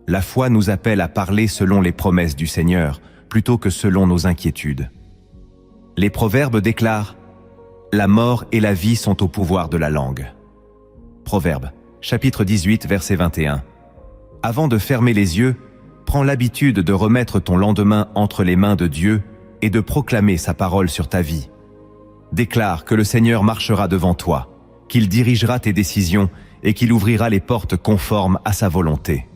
la foi nous appelle à parler selon les promesses du Seigneur plutôt que selon nos inquiétudes. Les proverbes déclarent « La mort et la vie sont au pouvoir de la langue ». Proverbes, chapitre 18, verset 21. Avant de fermer les yeux, prends l'habitude de remettre ton lendemain entre les mains de Dieu et de proclamer sa parole sur ta vie. Déclare que le Seigneur marchera devant toi, qu'il dirigera tes décisions et qu'il ouvrira les portes conformes à sa volonté.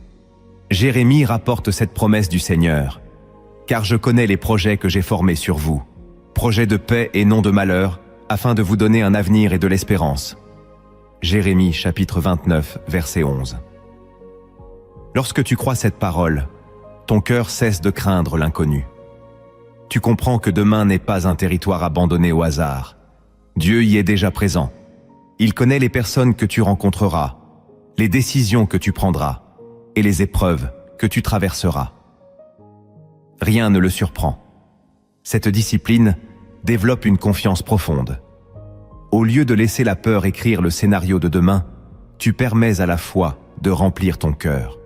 Jérémie rapporte cette promesse du Seigneur. « Car je connais les projets que j'ai formés sur vous, projets de paix et non de malheur, afin de vous donner un avenir et de l'espérance. » Jérémie chapitre 29, verset 11. Lorsque tu crois cette parole, ton cœur cesse de craindre l'inconnu. Tu comprends que demain n'est pas un territoire abandonné au hasard. Dieu y est déjà présent. Il connaît les personnes que tu rencontreras, les décisions que tu prendras et les épreuves que tu traverseras. Rien ne le surprend. Cette discipline développe une confiance profonde. Au lieu de laisser la peur écrire le scénario de demain, tu permets à la foi de remplir ton cœur.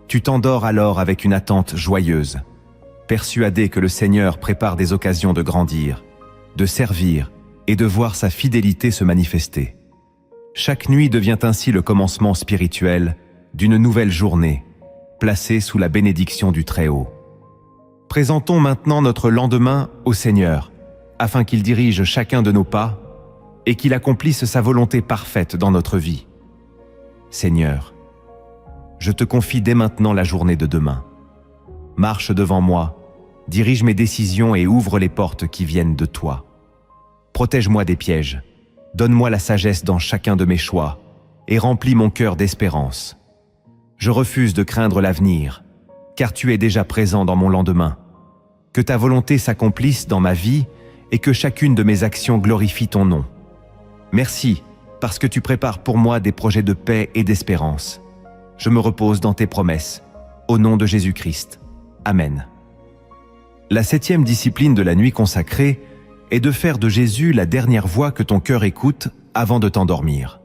Tu t'endors alors avec une attente joyeuse, persuadé que le Seigneur prépare des occasions de grandir, de servir et de voir sa fidélité se manifester. Chaque nuit devient ainsi le commencement spirituel d'une nouvelle journée, placée sous la bénédiction du Très-Haut. Présentons maintenant notre lendemain au Seigneur, afin qu'il dirige chacun de nos pas et qu'il accomplisse sa volonté parfaite dans notre vie. Seigneur, je te confie dès maintenant la journée de demain. Marche devant moi, dirige mes décisions et ouvre les portes qui viennent de toi. Protège-moi des pièges, donne-moi la sagesse dans chacun de mes choix et remplis mon cœur d'espérance. Je refuse de craindre l'avenir, car tu es déjà présent dans mon lendemain. Que ta volonté s'accomplisse dans ma vie et que chacune de mes actions glorifie ton nom. Merci, parce que tu prépares pour moi des projets de paix et d'espérance. Je me repose dans tes promesses. Au nom de Jésus-Christ. Amen. La 7e discipline de la nuit consacrée est de faire de Jésus la dernière voix que ton cœur écoute avant de t'endormir.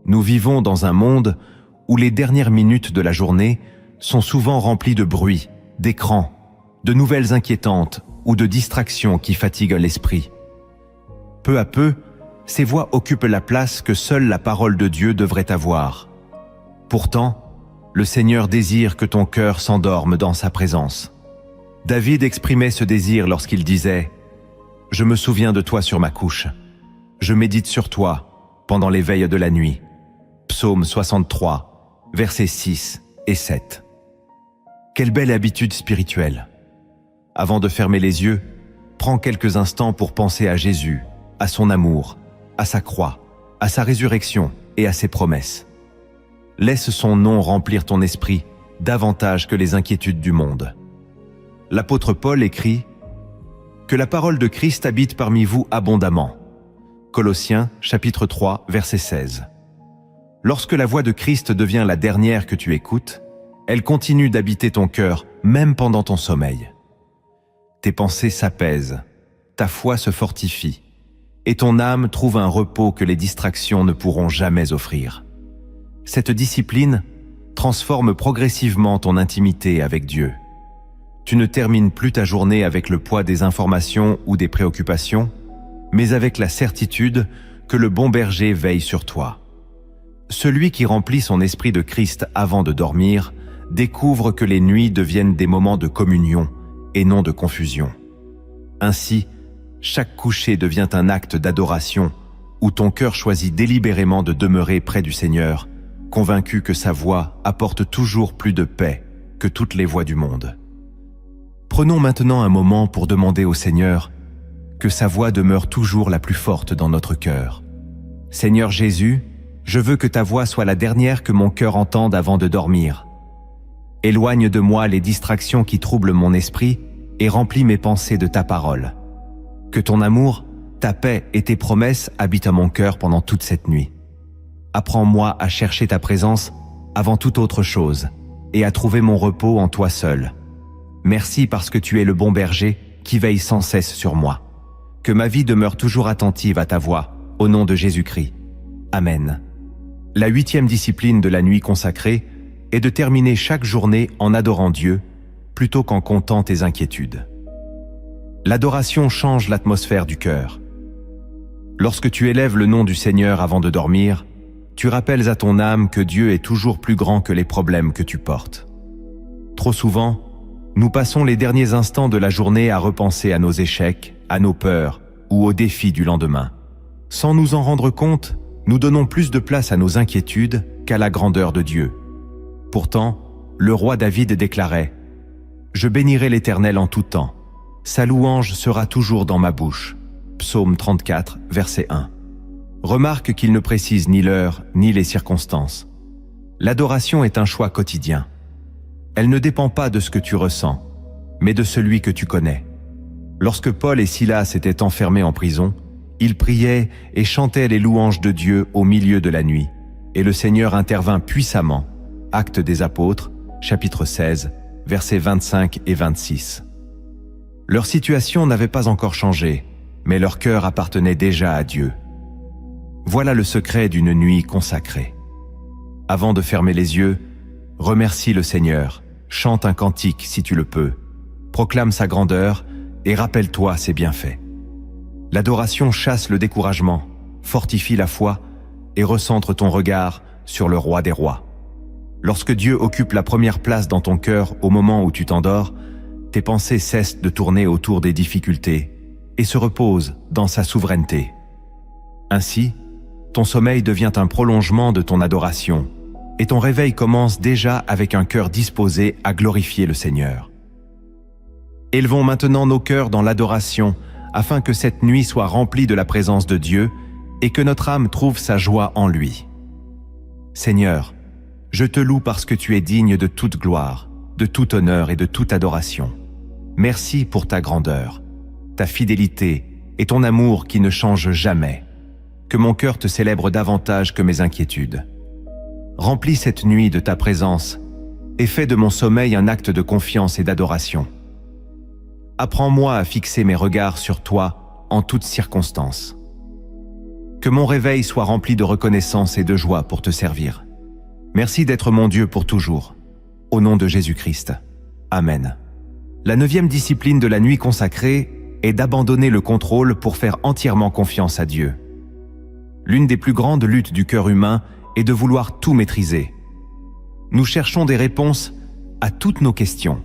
Nous vivons dans un monde où les dernières minutes de la journée sont souvent remplies de bruit, d'écrans, de nouvelles inquiétantes ou de distractions qui fatiguent l'esprit. Peu à peu, ces voix occupent la place que seule la parole de Dieu devrait avoir. Pourtant, le Seigneur désire que ton cœur s'endorme dans sa présence. David exprimait ce désir lorsqu'il disait « Je me souviens de toi sur ma couche. Je médite sur toi pendant les veilles de la nuit. » Psaume 63, versets 6 et 7. Quelle belle habitude spirituelle! Avant de fermer les yeux, prends quelques instants pour penser à Jésus, à son amour, à sa croix, à sa résurrection et à ses promesses. Laisse son nom remplir ton esprit davantage que les inquiétudes du monde. L'apôtre Paul écrit « Que la parole de Christ habite parmi vous abondamment » Colossiens chapitre 3 verset 16. Lorsque la voix de Christ devient la dernière que tu écoutes, elle continue d'habiter ton cœur même pendant ton sommeil. Tes pensées s'apaisent, ta foi se fortifie, et ton âme trouve un repos que les distractions ne pourront jamais offrir. Cette discipline transforme progressivement ton intimité avec Dieu. Tu ne termines plus ta journée avec le poids des informations ou des préoccupations, mais avec la certitude que le bon berger veille sur toi. Celui qui remplit son esprit de Christ avant de dormir découvre que les nuits deviennent des moments de communion et non de confusion. Ainsi, chaque coucher devient un acte d'adoration où ton cœur choisit délibérément de demeurer près du Seigneur, convaincu que sa voix apporte toujours plus de paix que toutes les voix du monde. Prenons maintenant un moment pour demander au Seigneur que sa voix demeure toujours la plus forte dans notre cœur. Seigneur Jésus, je veux que ta voix soit la dernière que mon cœur entende avant de dormir. Éloigne de moi les distractions qui troublent mon esprit et remplis mes pensées de ta parole. Que ton amour, ta paix et tes promesses habitent à mon cœur pendant toute cette nuit. Apprends-moi à chercher ta présence avant toute autre chose et à trouver mon repos en toi seul. Merci parce que tu es le bon berger qui veille sans cesse sur moi. Que ma vie demeure toujours attentive à ta voix, au nom de Jésus-Christ. Amen. La 8e discipline de la nuit consacrée est de terminer chaque journée en adorant Dieu plutôt qu'en comptant tes inquiétudes. L'adoration change l'atmosphère du cœur. Lorsque tu élèves le nom du Seigneur avant de dormir, tu rappelles à ton âme que Dieu est toujours plus grand que les problèmes que tu portes. Trop souvent, nous passons les derniers instants de la journée à repenser à nos échecs, à nos peurs ou aux défis du lendemain. Sans nous en rendre compte, nous donnons plus de place à nos inquiétudes qu'à la grandeur de Dieu. Pourtant, le roi David déclarait « Je bénirai l'Éternel en tout temps. Sa louange sera toujours dans ma bouche. » Psaume 34, verset 1. Remarque qu'il ne précise ni l'heure ni les circonstances. L'adoration est un choix quotidien. Elle ne dépend pas de ce que tu ressens, mais de celui que tu connais. Lorsque Paul et Silas étaient enfermés en prison, ils priaient et chantaient les louanges de Dieu au milieu de la nuit, et le Seigneur intervint puissamment. Actes des Apôtres, chapitre 16, versets 25 et 26. Leur situation n'avait pas encore changé, mais leur cœur appartenait déjà à Dieu. Voilà le secret d'une nuit consacrée. Avant de fermer les yeux, remercie le Seigneur, chante un cantique si tu le peux, proclame sa grandeur et rappelle-toi ses bienfaits. L'adoration chasse le découragement, fortifie la foi et recentre ton regard sur le roi des rois. Lorsque Dieu occupe la première place dans ton cœur au moment où tu t'endors, tes pensées cessent de tourner autour des difficultés et se reposent dans sa souveraineté. Ainsi, ton sommeil devient un prolongement de ton adoration et ton réveil commence déjà avec un cœur disposé à glorifier le Seigneur. Élevons maintenant nos cœurs dans l'adoration afin que cette nuit soit remplie de la présence de Dieu et que notre âme trouve sa joie en lui. Seigneur, je te loue parce que tu es digne de toute gloire, de tout honneur et de toute adoration. Merci pour ta grandeur, ta fidélité et ton amour qui ne changent jamais. que mon cœur te célèbre davantage que mes inquiétudes. Remplis cette nuit de ta présence et fais de mon sommeil un acte de confiance et d'adoration. Apprends-moi à fixer mes regards sur toi en toutes circonstances. Que mon réveil soit rempli de reconnaissance et de joie pour te servir. Merci d'être mon Dieu pour toujours. Au nom de Jésus-Christ. Amen. La 9e discipline de la nuit consacrée est d'abandonner le contrôle pour faire entièrement confiance à Dieu. L'une des plus grandes luttes du cœur humain est de vouloir tout maîtriser. Nous cherchons des réponses à toutes nos questions,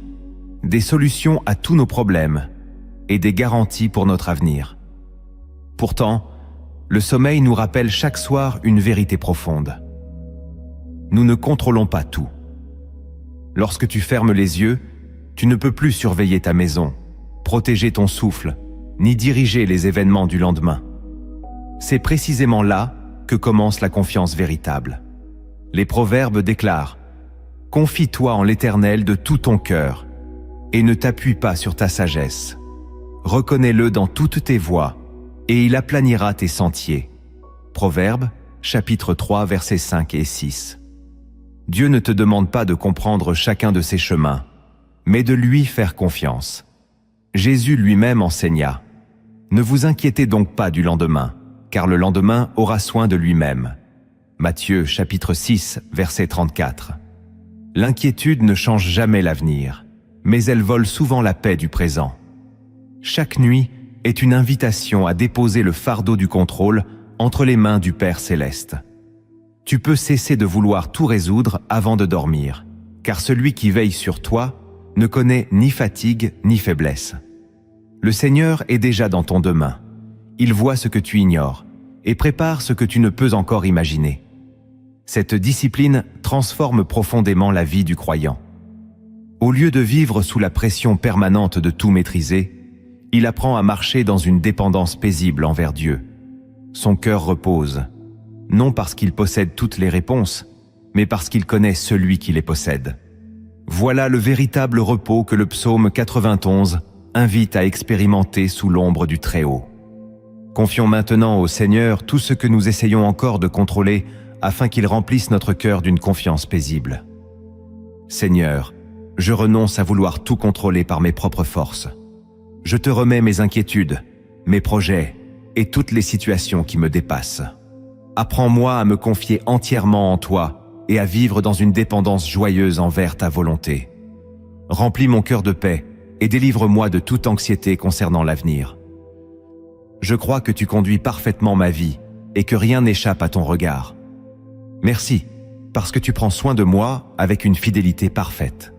des solutions à tous nos problèmes et des garanties pour notre avenir. Pourtant, le sommeil nous rappelle chaque soir une vérité profonde. Nous ne contrôlons pas tout. Lorsque tu fermes les yeux, tu ne peux plus surveiller ta maison, protéger ton souffle, ni diriger les événements du lendemain. C'est précisément là que commence la confiance véritable. Les Proverbes déclarent « Confie-toi en l'Éternel de tout ton cœur et ne t'appuie pas sur ta sagesse. Reconnais-le dans toutes tes voies et il aplanira tes sentiers. » Proverbes, chapitre 3, versets 5 et 6. Dieu ne te demande pas de comprendre chacun de ses chemins, mais de lui faire confiance. Jésus lui-même enseigna « Ne vous inquiétez donc pas du lendemain, car le lendemain aura soin de lui-même. » Matthieu chapitre 6, verset 34. L'inquiétude ne change jamais l'avenir, mais elle vole souvent la paix du présent. Chaque nuit est une invitation à déposer le fardeau du contrôle entre les mains du Père Céleste. Tu peux cesser de vouloir tout résoudre avant de dormir, car celui qui veille sur toi ne connaît ni fatigue ni faiblesse. Le Seigneur est déjà dans ton demain. Il voit ce que tu ignores et prépare ce que tu ne peux encore imaginer. Cette discipline transforme profondément la vie du croyant. Au lieu de vivre sous la pression permanente de tout maîtriser, il apprend à marcher dans une dépendance paisible envers Dieu. Son cœur repose, non parce qu'il possède toutes les réponses, mais parce qu'il connaît celui qui les possède. Voilà le véritable repos que le psaume 91 invite à expérimenter sous l'ombre du Très-Haut. Confions maintenant au Seigneur tout ce que nous essayons encore de contrôler afin qu'il remplisse notre cœur d'une confiance paisible. Seigneur, je renonce à vouloir tout contrôler par mes propres forces. Je te remets mes inquiétudes, mes projets et toutes les situations qui me dépassent. Apprends-moi à me confier entièrement en toi et à vivre dans une dépendance joyeuse envers ta volonté. Remplis mon cœur de paix et délivre-moi de toute anxiété concernant l'avenir. Je crois que tu conduis parfaitement ma vie et que rien n'échappe à ton regard. Merci, parce que tu prends soin de moi avec une fidélité parfaite.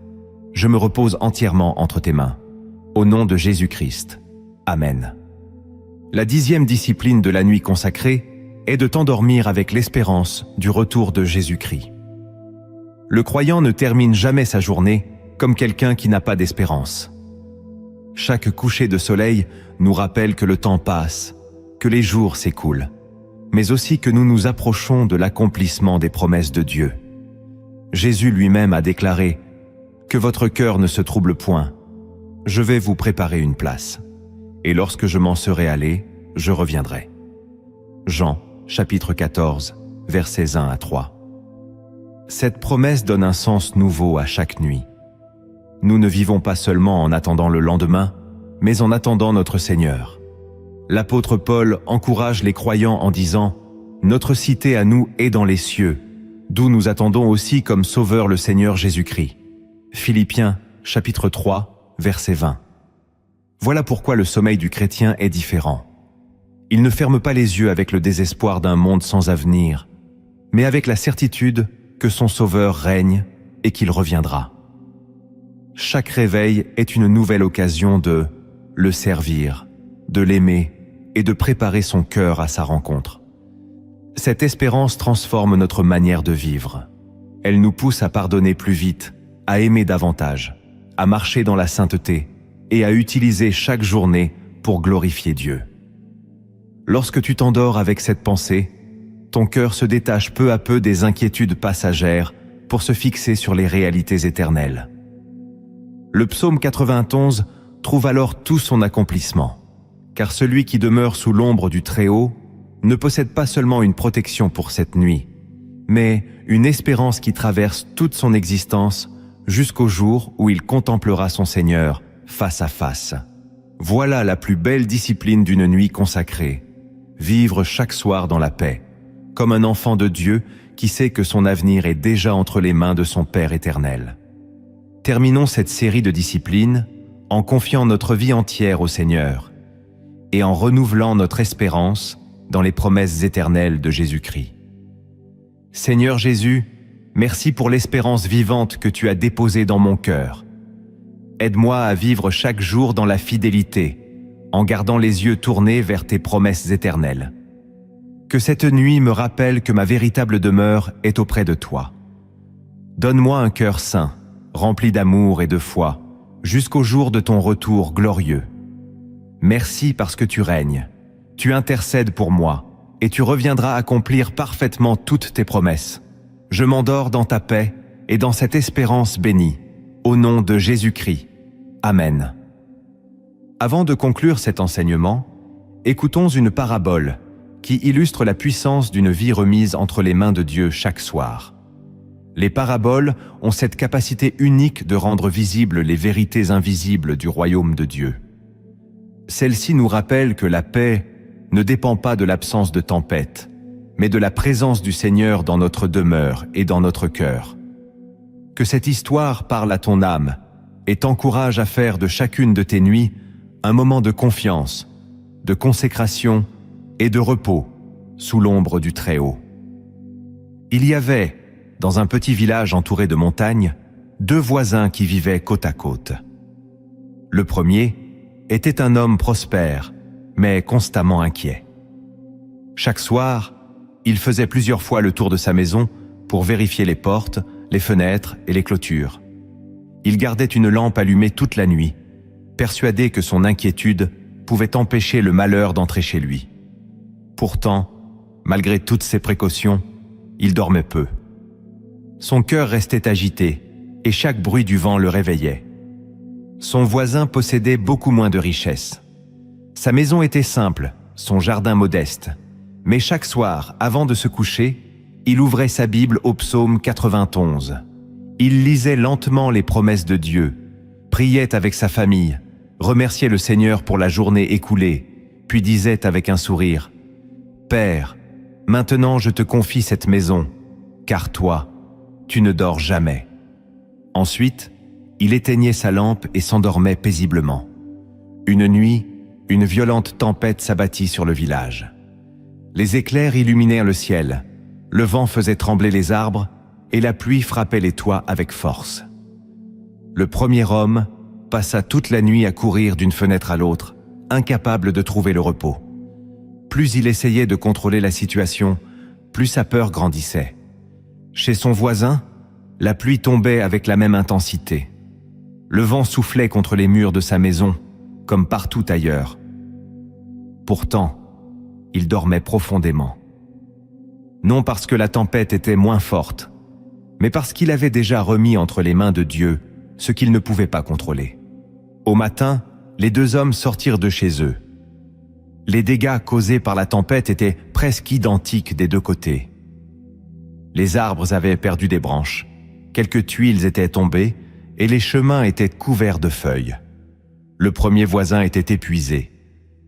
Je me repose entièrement entre tes mains. Au nom de Jésus-Christ. Amen. La 10e discipline de la nuit consacrée est de t'endormir avec l'espérance du retour de Jésus-Christ. Le croyant ne termine jamais sa journée comme quelqu'un qui n'a pas d'espérance. Chaque coucher de soleil nous rappelle que le temps passe, que les jours s'écoulent, mais aussi que nous nous approchons de l'accomplissement des promesses de Dieu. Jésus lui-même a déclaré « Que votre cœur ne se trouble point, je vais vous préparer une place, et lorsque je m'en serai allé, je reviendrai. » Jean, chapitre 14, versets 1 à 3. Cette promesse donne un sens nouveau à chaque nuit. Nous ne vivons pas seulement en attendant le lendemain, mais en attendant notre Seigneur. L'apôtre Paul encourage les croyants en disant « Notre cité à nous est dans les cieux, d'où nous attendons aussi comme Sauveur le Seigneur Jésus-Christ. » Philippiens, chapitre 3, verset 20. Voilà pourquoi le sommeil du chrétien est différent. Il ne ferme pas les yeux avec le désespoir d'un monde sans avenir, mais avec la certitude que son Sauveur règne et qu'il reviendra. Chaque réveil est une nouvelle occasion de le servir, de l'aimer et de préparer son cœur à sa rencontre. Cette espérance transforme notre manière de vivre. Elle nous pousse à pardonner plus vite, à aimer davantage, à marcher dans la sainteté et à utiliser chaque journée pour glorifier Dieu. Lorsque tu t'endors avec cette pensée, ton cœur se détache peu à peu des inquiétudes passagères pour se fixer sur les réalités éternelles. Le psaume 91 trouve alors tout son accomplissement, car celui qui demeure sous l'ombre du Très-Haut ne possède pas seulement une protection pour cette nuit, mais une espérance qui traverse toute son existence jusqu'au jour où il contemplera son Seigneur face à face. Voilà la plus belle discipline d'une nuit consacrée. Vivre chaque soir dans la paix, comme un enfant de Dieu qui sait que son avenir est déjà entre les mains de son Père éternel. Terminons cette série de disciplines en confiant notre vie entière au Seigneur et en renouvelant notre espérance dans les promesses éternelles de Jésus-Christ. Seigneur Jésus, merci pour l'espérance vivante que tu as déposée dans mon cœur. Aide-moi à vivre chaque jour dans la fidélité, en gardant les yeux tournés vers tes promesses éternelles. Que cette nuit me rappelle que ma véritable demeure est auprès de toi. Donne-moi un cœur saint, rempli d'amour et de foi, jusqu'au jour de ton retour glorieux. Merci parce que tu règnes, tu intercèdes pour moi, et tu reviendras accomplir parfaitement toutes tes promesses. Je m'endors dans ta paix et dans cette espérance bénie, au nom de Jésus-Christ. Amen. Avant de conclure cet enseignement, écoutons une parabole qui illustre la puissance d'une vie remise entre les mains de Dieu chaque soir. Les paraboles ont cette capacité unique de rendre visibles les vérités invisibles du royaume de Dieu. Celle-ci nous rappelle que la paix ne dépend pas de l'absence de tempête, mais de la présence du Seigneur dans notre demeure et dans notre cœur. Que cette histoire parle à ton âme et t'encourage à faire de chacune de tes nuits un moment de confiance, de consécration et de repos sous l'ombre du Très-Haut. Il y avait, dans un petit village entouré de montagnes, 2 voisins qui vivaient côte à côte. Le premier était un homme prospère, mais constamment inquiet. Chaque soir, il faisait plusieurs fois le tour de sa maison pour vérifier les portes, les fenêtres et les clôtures. Il gardait une lampe allumée toute la nuit, persuadé que son inquiétude pouvait empêcher le malheur d'entrer chez lui. Pourtant, malgré toutes ces précautions, il dormait peu. Son cœur restait agité et chaque bruit du vent le réveillait. Son voisin possédait beaucoup moins de richesses. Sa maison était simple, son jardin modeste. Mais chaque soir, avant de se coucher, il ouvrait sa Bible au psaume 91. Il lisait lentement les promesses de Dieu, priait avec sa famille, remerciait le Seigneur pour la journée écoulée, puis disait avec un sourire « Père, maintenant je te confie cette maison, car toi, tu ne dors jamais. » Ensuite, il éteignait sa lampe et s'endormait paisiblement. Une nuit, une violente tempête s'abattit sur le village. Les éclairs illuminèrent le ciel, le vent faisait trembler les arbres et la pluie frappait les toits avec force. Le premier homme passa toute la nuit à courir d'une fenêtre à l'autre, incapable de trouver le repos. Plus il essayait de contrôler la situation, plus sa peur grandissait. Chez son voisin, la pluie tombait avec la même intensité. Le vent soufflait contre les murs de sa maison, comme partout ailleurs. Pourtant, il dormait profondément. Non parce que la tempête était moins forte, mais parce qu'il avait déjà remis entre les mains de Dieu ce qu'il ne pouvait pas contrôler. Au matin, les 2 hommes sortirent de chez eux. Les dégâts causés par la tempête étaient presque identiques des 2 côtés. Les arbres avaient perdu des branches, quelques tuiles étaient tombées et les chemins étaient couverts de feuilles. Le premier voisin était épuisé,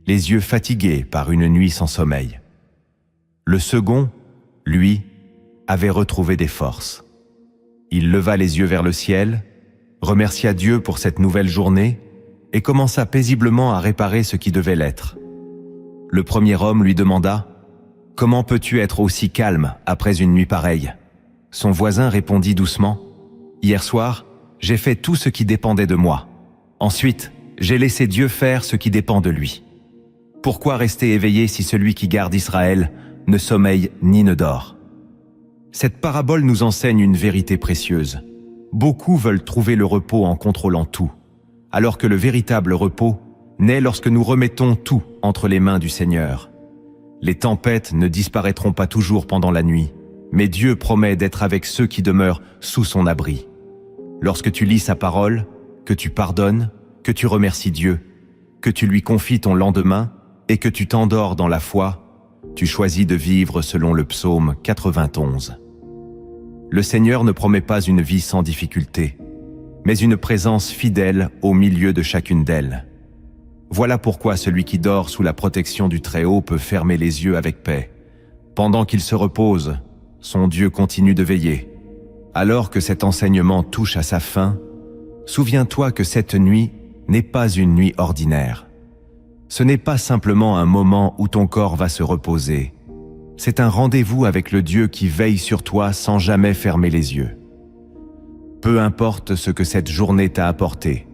les yeux fatigués par une nuit sans sommeil. Le second, lui, avait retrouvé des forces. Il leva les yeux vers le ciel, remercia Dieu pour cette nouvelle journée et commença paisiblement à réparer ce qui devait l'être. Le premier homme lui demanda « Comment peux-tu être aussi calme après une nuit pareille ?» Son voisin répondit doucement « Hier soir, j'ai fait tout ce qui dépendait de moi. Ensuite, j'ai laissé Dieu faire ce qui dépend de lui. Pourquoi rester éveillé si celui qui garde Israël ne sommeille ni ne dort ?» Cette parabole nous enseigne une vérité précieuse. Beaucoup veulent trouver le repos en contrôlant tout, alors que le véritable repos naît lorsque nous remettons tout entre les mains du Seigneur. Les tempêtes ne disparaîtront pas toujours pendant la nuit, mais Dieu promet d'être avec ceux qui demeurent sous son abri. Lorsque tu lis sa parole, que tu pardonnes, que tu remercies Dieu, que tu lui confies ton lendemain et que tu t'endors dans la foi, Tu choisis de vivre selon le psaume 91. Le Seigneur ne promet pas une vie sans difficulté, mais une présence fidèle au milieu de chacune d'elles. Voilà pourquoi celui qui dort sous la protection du Très-Haut peut fermer les yeux avec paix. Pendant qu'il se repose, son Dieu continue de veiller. Alors que cet enseignement touche à sa fin, souviens-toi que cette nuit n'est pas une nuit ordinaire. Ce n'est pas simplement un moment où ton corps va se reposer. C'est un rendez-vous avec le Dieu qui veille sur toi sans jamais fermer les yeux. Peu importe ce que cette journée t'a apporté,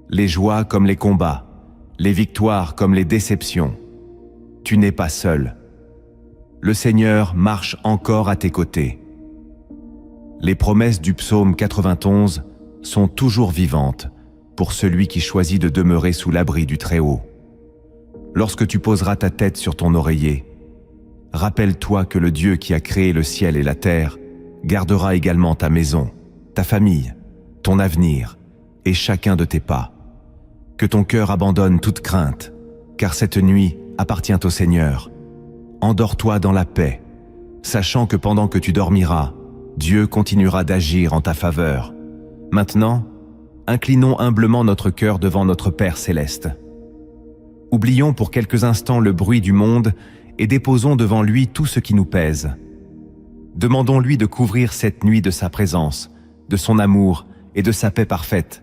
les joies comme les combats, les victoires comme les déceptions, tu n'es pas seul. Le Seigneur marche encore à tes côtés. Les promesses du psaume 91 sont toujours vivantes pour celui qui choisit de demeurer sous l'abri du Très-Haut. Lorsque tu poseras ta tête sur ton oreiller, rappelle-toi que le Dieu qui a créé le ciel et la terre gardera également ta maison, ta famille, ton avenir et chacun de tes pas. Que ton cœur abandonne toute crainte, car cette nuit appartient au Seigneur. Endors-toi dans la paix, sachant que pendant que tu dormiras, Dieu continuera d'agir en ta faveur. Maintenant, inclinons humblement notre cœur devant notre Père céleste. Oublions pour quelques instants le bruit du monde et déposons devant lui tout ce qui nous pèse. Demandons-lui de couvrir cette nuit de sa présence, de son amour et de sa paix parfaite,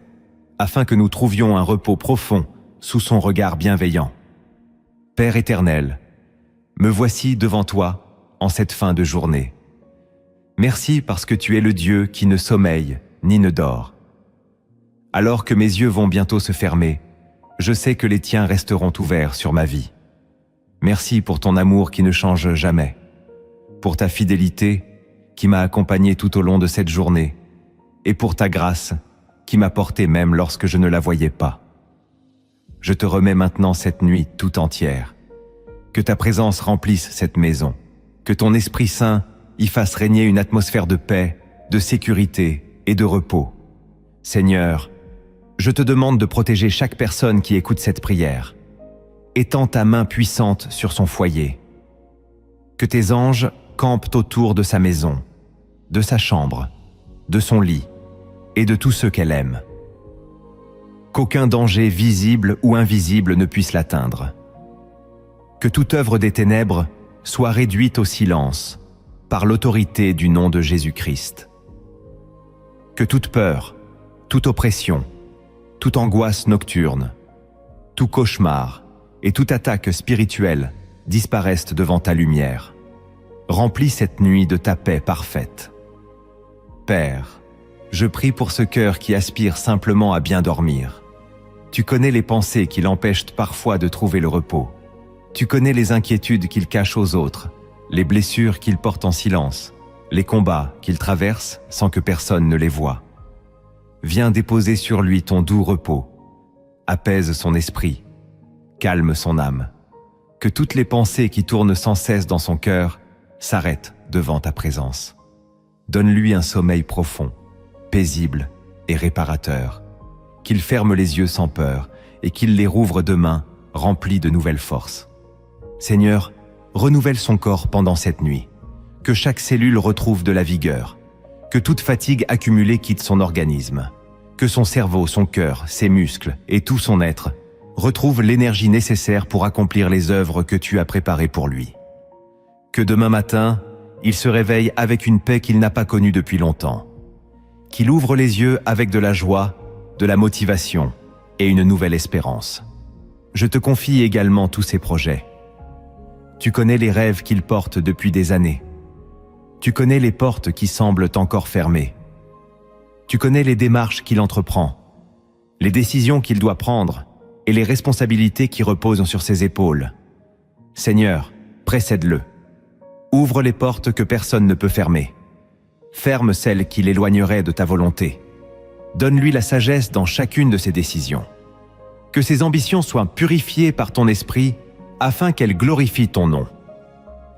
afin que nous trouvions un repos profond sous son regard bienveillant. Père éternel, me voici devant toi en cette fin de journée. Merci parce que tu es le Dieu qui ne sommeille ni ne dort. Alors que mes yeux vont bientôt se fermer, je sais que les tiens resteront ouverts sur ma vie. Merci pour ton amour qui ne change jamais, pour ta fidélité qui m'a accompagné tout au long de cette journée, et pour ta grâce qui m'a porté même lorsque je ne la voyais pas. Je te remets maintenant cette nuit tout entière. Que ta présence remplisse cette maison, que ton Esprit Saint y fasse régner une atmosphère de paix, de sécurité et de repos. Seigneur, je te demande de protéger chaque personne qui écoute cette prière. Étends ta main puissante sur son foyer. Que tes anges campent autour de sa maison, de sa chambre, de son lit et de tous ceux qu'elle aime. Qu'aucun danger visible ou invisible ne puisse l'atteindre. Que toute œuvre des ténèbres soit réduite au silence par l'autorité du nom de Jésus-Christ. Que toute peur, toute oppression, toute angoisse nocturne, tout cauchemar et toute attaque spirituelle disparaissent devant ta lumière. Remplis cette nuit de ta paix parfaite. Père, je prie pour ce cœur qui aspire simplement à bien dormir. Tu connais les pensées qui l'empêchent parfois de trouver le repos. Tu connais les inquiétudes qu'il cache aux autres, les blessures qu'il porte en silence, les combats qu'il traverse sans que personne ne les voie. Viens déposer sur lui ton doux repos. Apaise son esprit, calme son âme. Que toutes les pensées qui tournent sans cesse dans son cœur s'arrêtent devant ta présence. Donne-lui un sommeil profond, paisible et réparateur. Qu'il ferme les yeux sans peur et qu'il les rouvre demain, remplis de nouvelles forces. Seigneur, renouvelle son corps pendant cette nuit. Que chaque cellule retrouve de la vigueur. Que toute fatigue accumulée quitte son organisme. Que son cerveau, son cœur, ses muscles et tout son être retrouvent l'énergie nécessaire pour accomplir les œuvres que tu as préparées pour lui. Que demain matin, il se réveille avec une paix qu'il n'a pas connue depuis longtemps. Qu'il ouvre les yeux avec de la joie, de la motivation et une nouvelle espérance. Je te confie également tous ses projets. Tu connais les rêves qu'il porte depuis des années. Tu connais les portes qui semblent encore fermées. Tu connais les démarches qu'il entreprend, les décisions qu'il doit prendre et les responsabilités qui reposent sur ses épaules. Seigneur, précède-le. Ouvre les portes que personne ne peut fermer. Ferme celles qui l'éloigneraient de ta volonté. Donne-lui la sagesse dans chacune de ses décisions. Que ses ambitions soient purifiées par ton esprit afin qu'elles glorifient ton nom.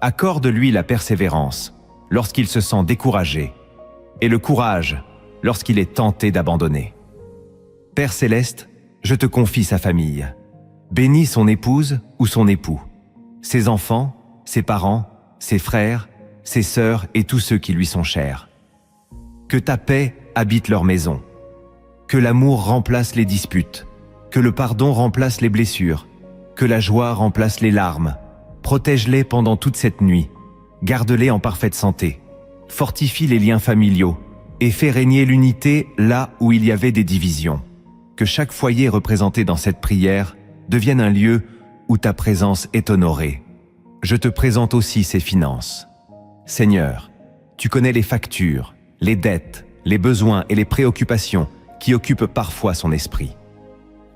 Accorde-lui la persévérance lorsqu'il se sent découragé et le courage lorsqu'il est tenté d'abandonner. Père céleste, je te confie sa famille. Bénis son épouse ou son époux, ses enfants, ses parents, ses frères, ses sœurs et tous ceux qui lui sont chers. Que ta paix habite leur maison. Que l'amour remplace les disputes. Que le pardon remplace les blessures. Que la joie remplace les larmes. Protège-les pendant toute cette nuit. Garde-les en parfaite santé. Fortifie les liens familiaux et fais régner l'unité là où il y avait des divisions. Que chaque foyer représenté dans cette prière devienne un lieu où ta présence est honorée. Je te présente aussi ses finances. Seigneur, tu connais les factures, les dettes, les besoins et les préoccupations qui occupent parfois son esprit.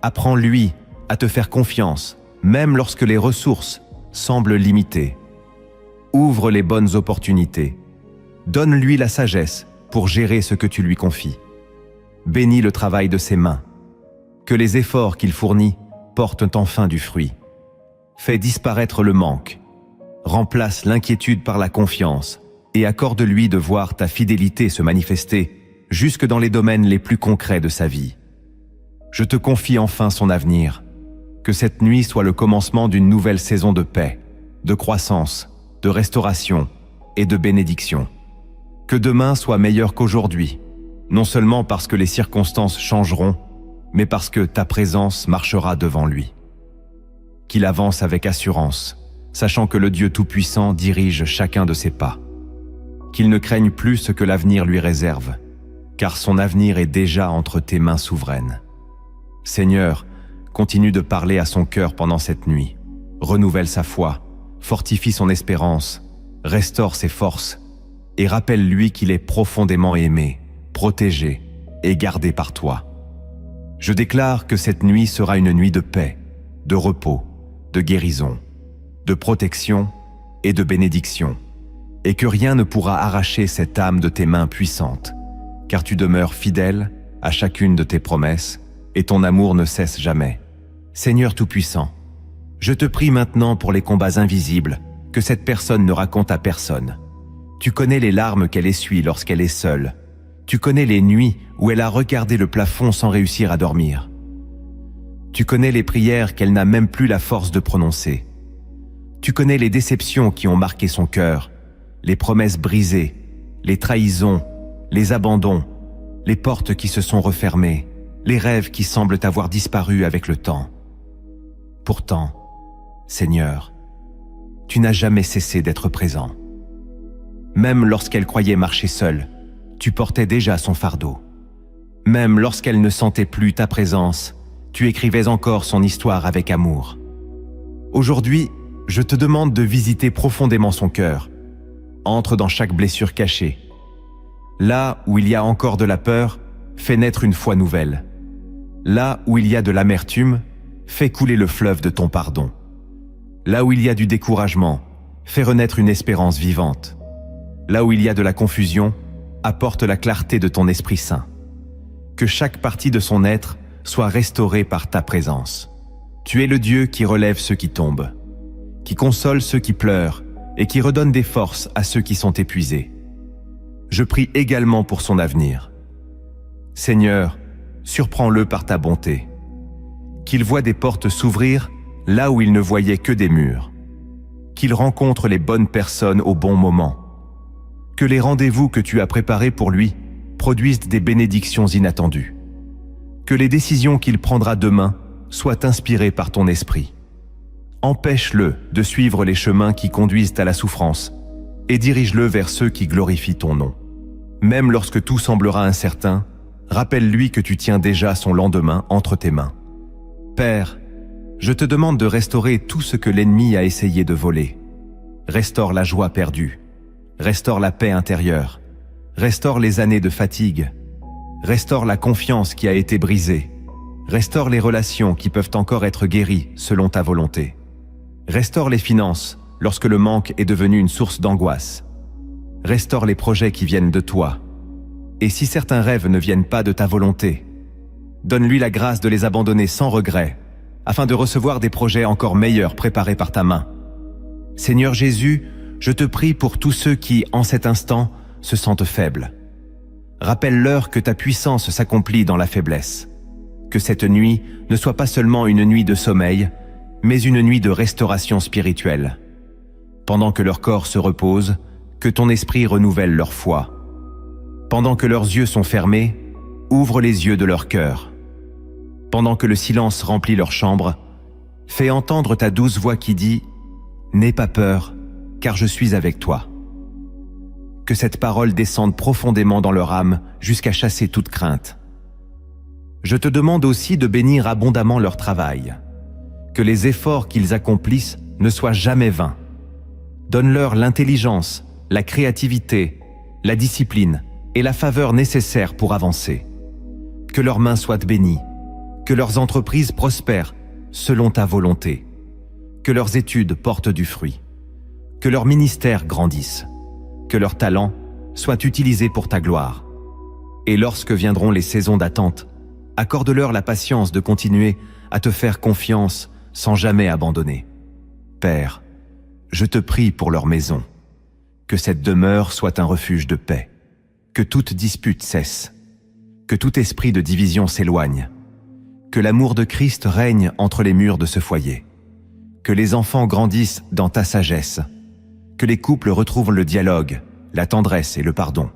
Apprends-lui à te faire confiance, même lorsque les ressources semblent limitées. Ouvre les bonnes opportunités. Donne-lui la sagesse pour gérer ce que tu lui confies. Bénis le travail de ses mains. Que les efforts qu'il fournit portent enfin du fruit. Fais disparaître le manque. Remplace l'inquiétude par la confiance et accorde-lui de voir ta fidélité se manifester jusque dans les domaines les plus concrets de sa vie. Je te confie enfin son avenir. Que cette nuit soit le commencement d'une nouvelle saison de paix, de croissance, de restauration et de bénédiction. Que demain soit meilleur qu'aujourd'hui, non seulement parce que les circonstances changeront, mais parce que ta présence marchera devant lui. Qu'il avance avec assurance, sachant que le Dieu Tout-Puissant dirige chacun de ses pas. Qu'il ne craigne plus ce que l'avenir lui réserve, car son avenir est déjà entre tes mains souveraines. Seigneur, continue de parler à son cœur pendant cette nuit. Renouvelle sa foi, fortifie son espérance, restaure ses forces et rappelle-lui qu'il est profondément aimé, protégé et gardé par toi. Je déclare que cette nuit sera une nuit de paix, de repos, de guérison, de protection et de bénédiction, et que rien ne pourra arracher cette âme de tes mains puissantes, car tu demeures fidèle à chacune de tes promesses et ton amour ne cesse jamais. Seigneur Tout-Puissant, je te prie maintenant pour les combats invisibles que cette personne ne raconte à personne. Tu connais les larmes qu'elle essuie lorsqu'elle est seule. Tu connais les nuits où elle a regardé le plafond sans réussir à dormir. Tu connais les prières qu'elle n'a même plus la force de prononcer. Tu connais les déceptions qui ont marqué son cœur, les promesses brisées, les trahisons, les abandons, les portes qui se sont refermées, les rêves qui semblent avoir disparu avec le temps. Pourtant, Seigneur, tu n'as jamais cessé d'être présent. Même lorsqu'elle croyait marcher seule, tu portais déjà son fardeau. Même lorsqu'elle ne sentait plus ta présence, tu écrivais encore son histoire avec amour. Aujourd'hui, je te demande de visiter profondément son cœur. Entre dans chaque blessure cachée. Là où il y a encore de la peur, fais naître une foi nouvelle. Là où il y a de l'amertume, fais couler le fleuve de ton pardon. Là où il y a du découragement, fais renaître une espérance vivante. Là où il y a de la confusion, apporte la clarté de ton Esprit Saint. Que chaque partie de son être soit restaurée par ta présence. Tu es le Dieu qui relève ceux qui tombent, qui console ceux qui pleurent et qui redonne des forces à ceux qui sont épuisés. Je prie également pour son avenir. Seigneur, surprends-le par ta bonté. Qu'il voie des portes s'ouvrir là où il ne voyait que des murs. Qu'il rencontre les bonnes personnes au bon moment. Que les rendez-vous que tu as préparés pour lui produisent des bénédictions inattendues. Que les décisions qu'il prendra demain soient inspirées par ton esprit. Empêche-le de suivre les chemins qui conduisent à la souffrance et dirige-le vers ceux qui glorifient ton nom. Même lorsque tout semblera incertain, rappelle-lui que tu tiens déjà son lendemain entre tes mains. Père, je te demande de restaurer tout ce que l'ennemi a essayé de voler. Restaure la joie perdue. Restaure la paix intérieure. Restaure les années de fatigue. Restaure la confiance qui a été brisée. Restaure les relations qui peuvent encore être guéries selon ta volonté. Restaure les finances lorsque le manque est devenu une source d'angoisse. Restaure les projets qui viennent de toi. Et si certains rêves ne viennent pas de ta volonté, donne-lui la grâce de les abandonner sans regret, afin de recevoir des projets encore meilleurs préparés par ta main. Seigneur Jésus, je te prie pour tous ceux qui, en cet instant, se sentent faibles. Rappelle-leur que ta puissance s'accomplit dans la faiblesse. Que cette nuit ne soit pas seulement une nuit de sommeil, mais une nuit de restauration spirituelle. Pendant que leur corps se repose, que ton esprit renouvelle leur foi. Pendant que leurs yeux sont fermés, ouvre les yeux de leur cœur. Pendant que le silence remplit leur chambre, fais entendre ta douce voix qui dit « N'aie pas peur, car je suis avec toi ». Que cette parole descende profondément dans leur âme jusqu'à chasser toute crainte. Je te demande aussi de bénir abondamment leur travail, que les efforts qu'ils accomplissent ne soient jamais vains. Donne-leur l'intelligence, la créativité, la discipline et la faveur nécessaires pour avancer. Que leurs mains soient bénies, que leurs entreprises prospèrent selon ta volonté, que leurs études portent du fruit, que leur ministère grandisse, que leurs talents soient utilisés pour ta gloire. Et lorsque viendront les saisons d'attente, accorde-leur la patience de continuer à te faire confiance sans jamais abandonner. Père, je te prie pour leur maison, que cette demeure soit un refuge de paix, que toute dispute cesse, que tout esprit de division s'éloigne, que l'amour de Christ règne entre les murs de ce foyer, que les enfants grandissent dans ta sagesse, que les couples retrouvent le dialogue, la tendresse et le pardon,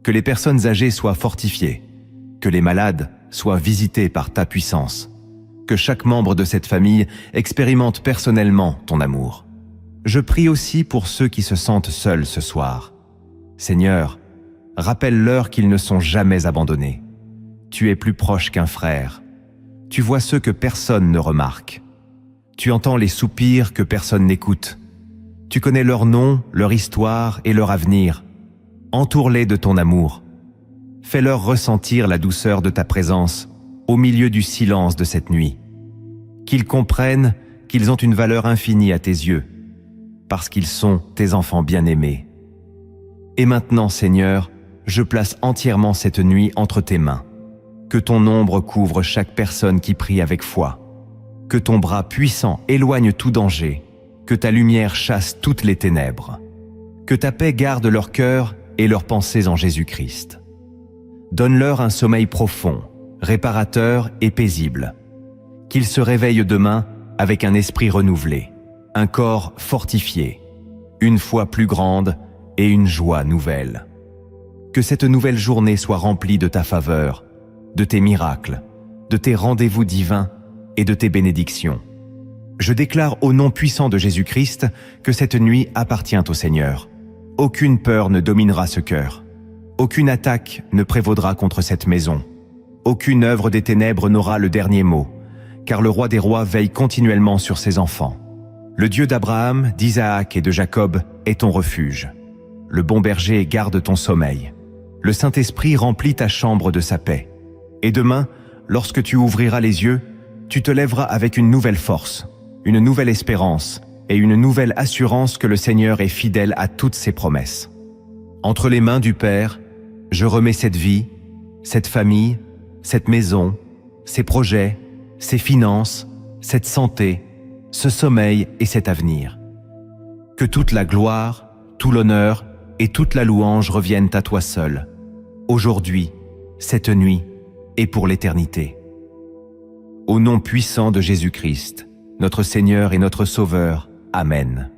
que les personnes âgées soient fortifiées, que les malades soient visités par ta puissance, que chaque membre de cette famille expérimente personnellement ton amour. Je prie aussi pour ceux qui se sentent seuls ce soir. Seigneur, rappelle-leur qu'ils ne sont jamais abandonnés. Tu es plus proche qu'un frère. Tu vois ceux que personne ne remarque. Tu entends les soupirs que personne n'écoute. Tu connais leur nom, leur histoire et leur avenir. Entoure-les de ton amour. Fais-leur ressentir la douceur de ta présence au milieu du silence de cette nuit. Qu'ils comprennent qu'ils ont une valeur infinie à tes yeux, parce qu'ils sont tes enfants bien-aimés. Et maintenant, Seigneur, je place entièrement cette nuit entre tes mains. Que ton ombre couvre chaque personne qui prie avec foi. Que ton bras puissant éloigne tout danger. Que ta lumière chasse toutes les ténèbres. Que ta paix garde leur cœur et leurs pensées en Jésus-Christ. Donne-leur un sommeil profond, réparateur et paisible. Qu'ils se réveillent demain avec un esprit renouvelé, un corps fortifié, une foi plus grande et une joie nouvelle. Que cette nouvelle journée soit remplie de ta faveur, de tes miracles, de tes rendez-vous divins et de tes bénédictions. Je déclare au nom puissant de Jésus-Christ que cette nuit appartient au Seigneur. Aucune peur ne dominera ce cœur. Aucune attaque ne prévaudra contre cette maison. Aucune œuvre des ténèbres n'aura le dernier mot, car le roi des rois veille continuellement sur ses enfants. Le Dieu d'Abraham, d'Isaac et de Jacob est ton refuge. Le bon berger garde ton sommeil. Le Saint-Esprit remplit ta chambre de sa paix. Et demain, lorsque tu ouvriras les yeux, tu te lèveras avec une nouvelle force, une nouvelle espérance et une nouvelle assurance que le Seigneur est fidèle à toutes ses promesses. Entre les mains du Père, je remets cette vie, cette famille, cette maison, ces projets, ces finances, cette santé, ce sommeil et cet avenir. Que toute la gloire, tout l'honneur et toute la louange reviennent à toi seul, aujourd'hui, cette nuit et pour l'éternité. Au nom puissant de Jésus-Christ, notre Seigneur et notre Sauveur. Amen.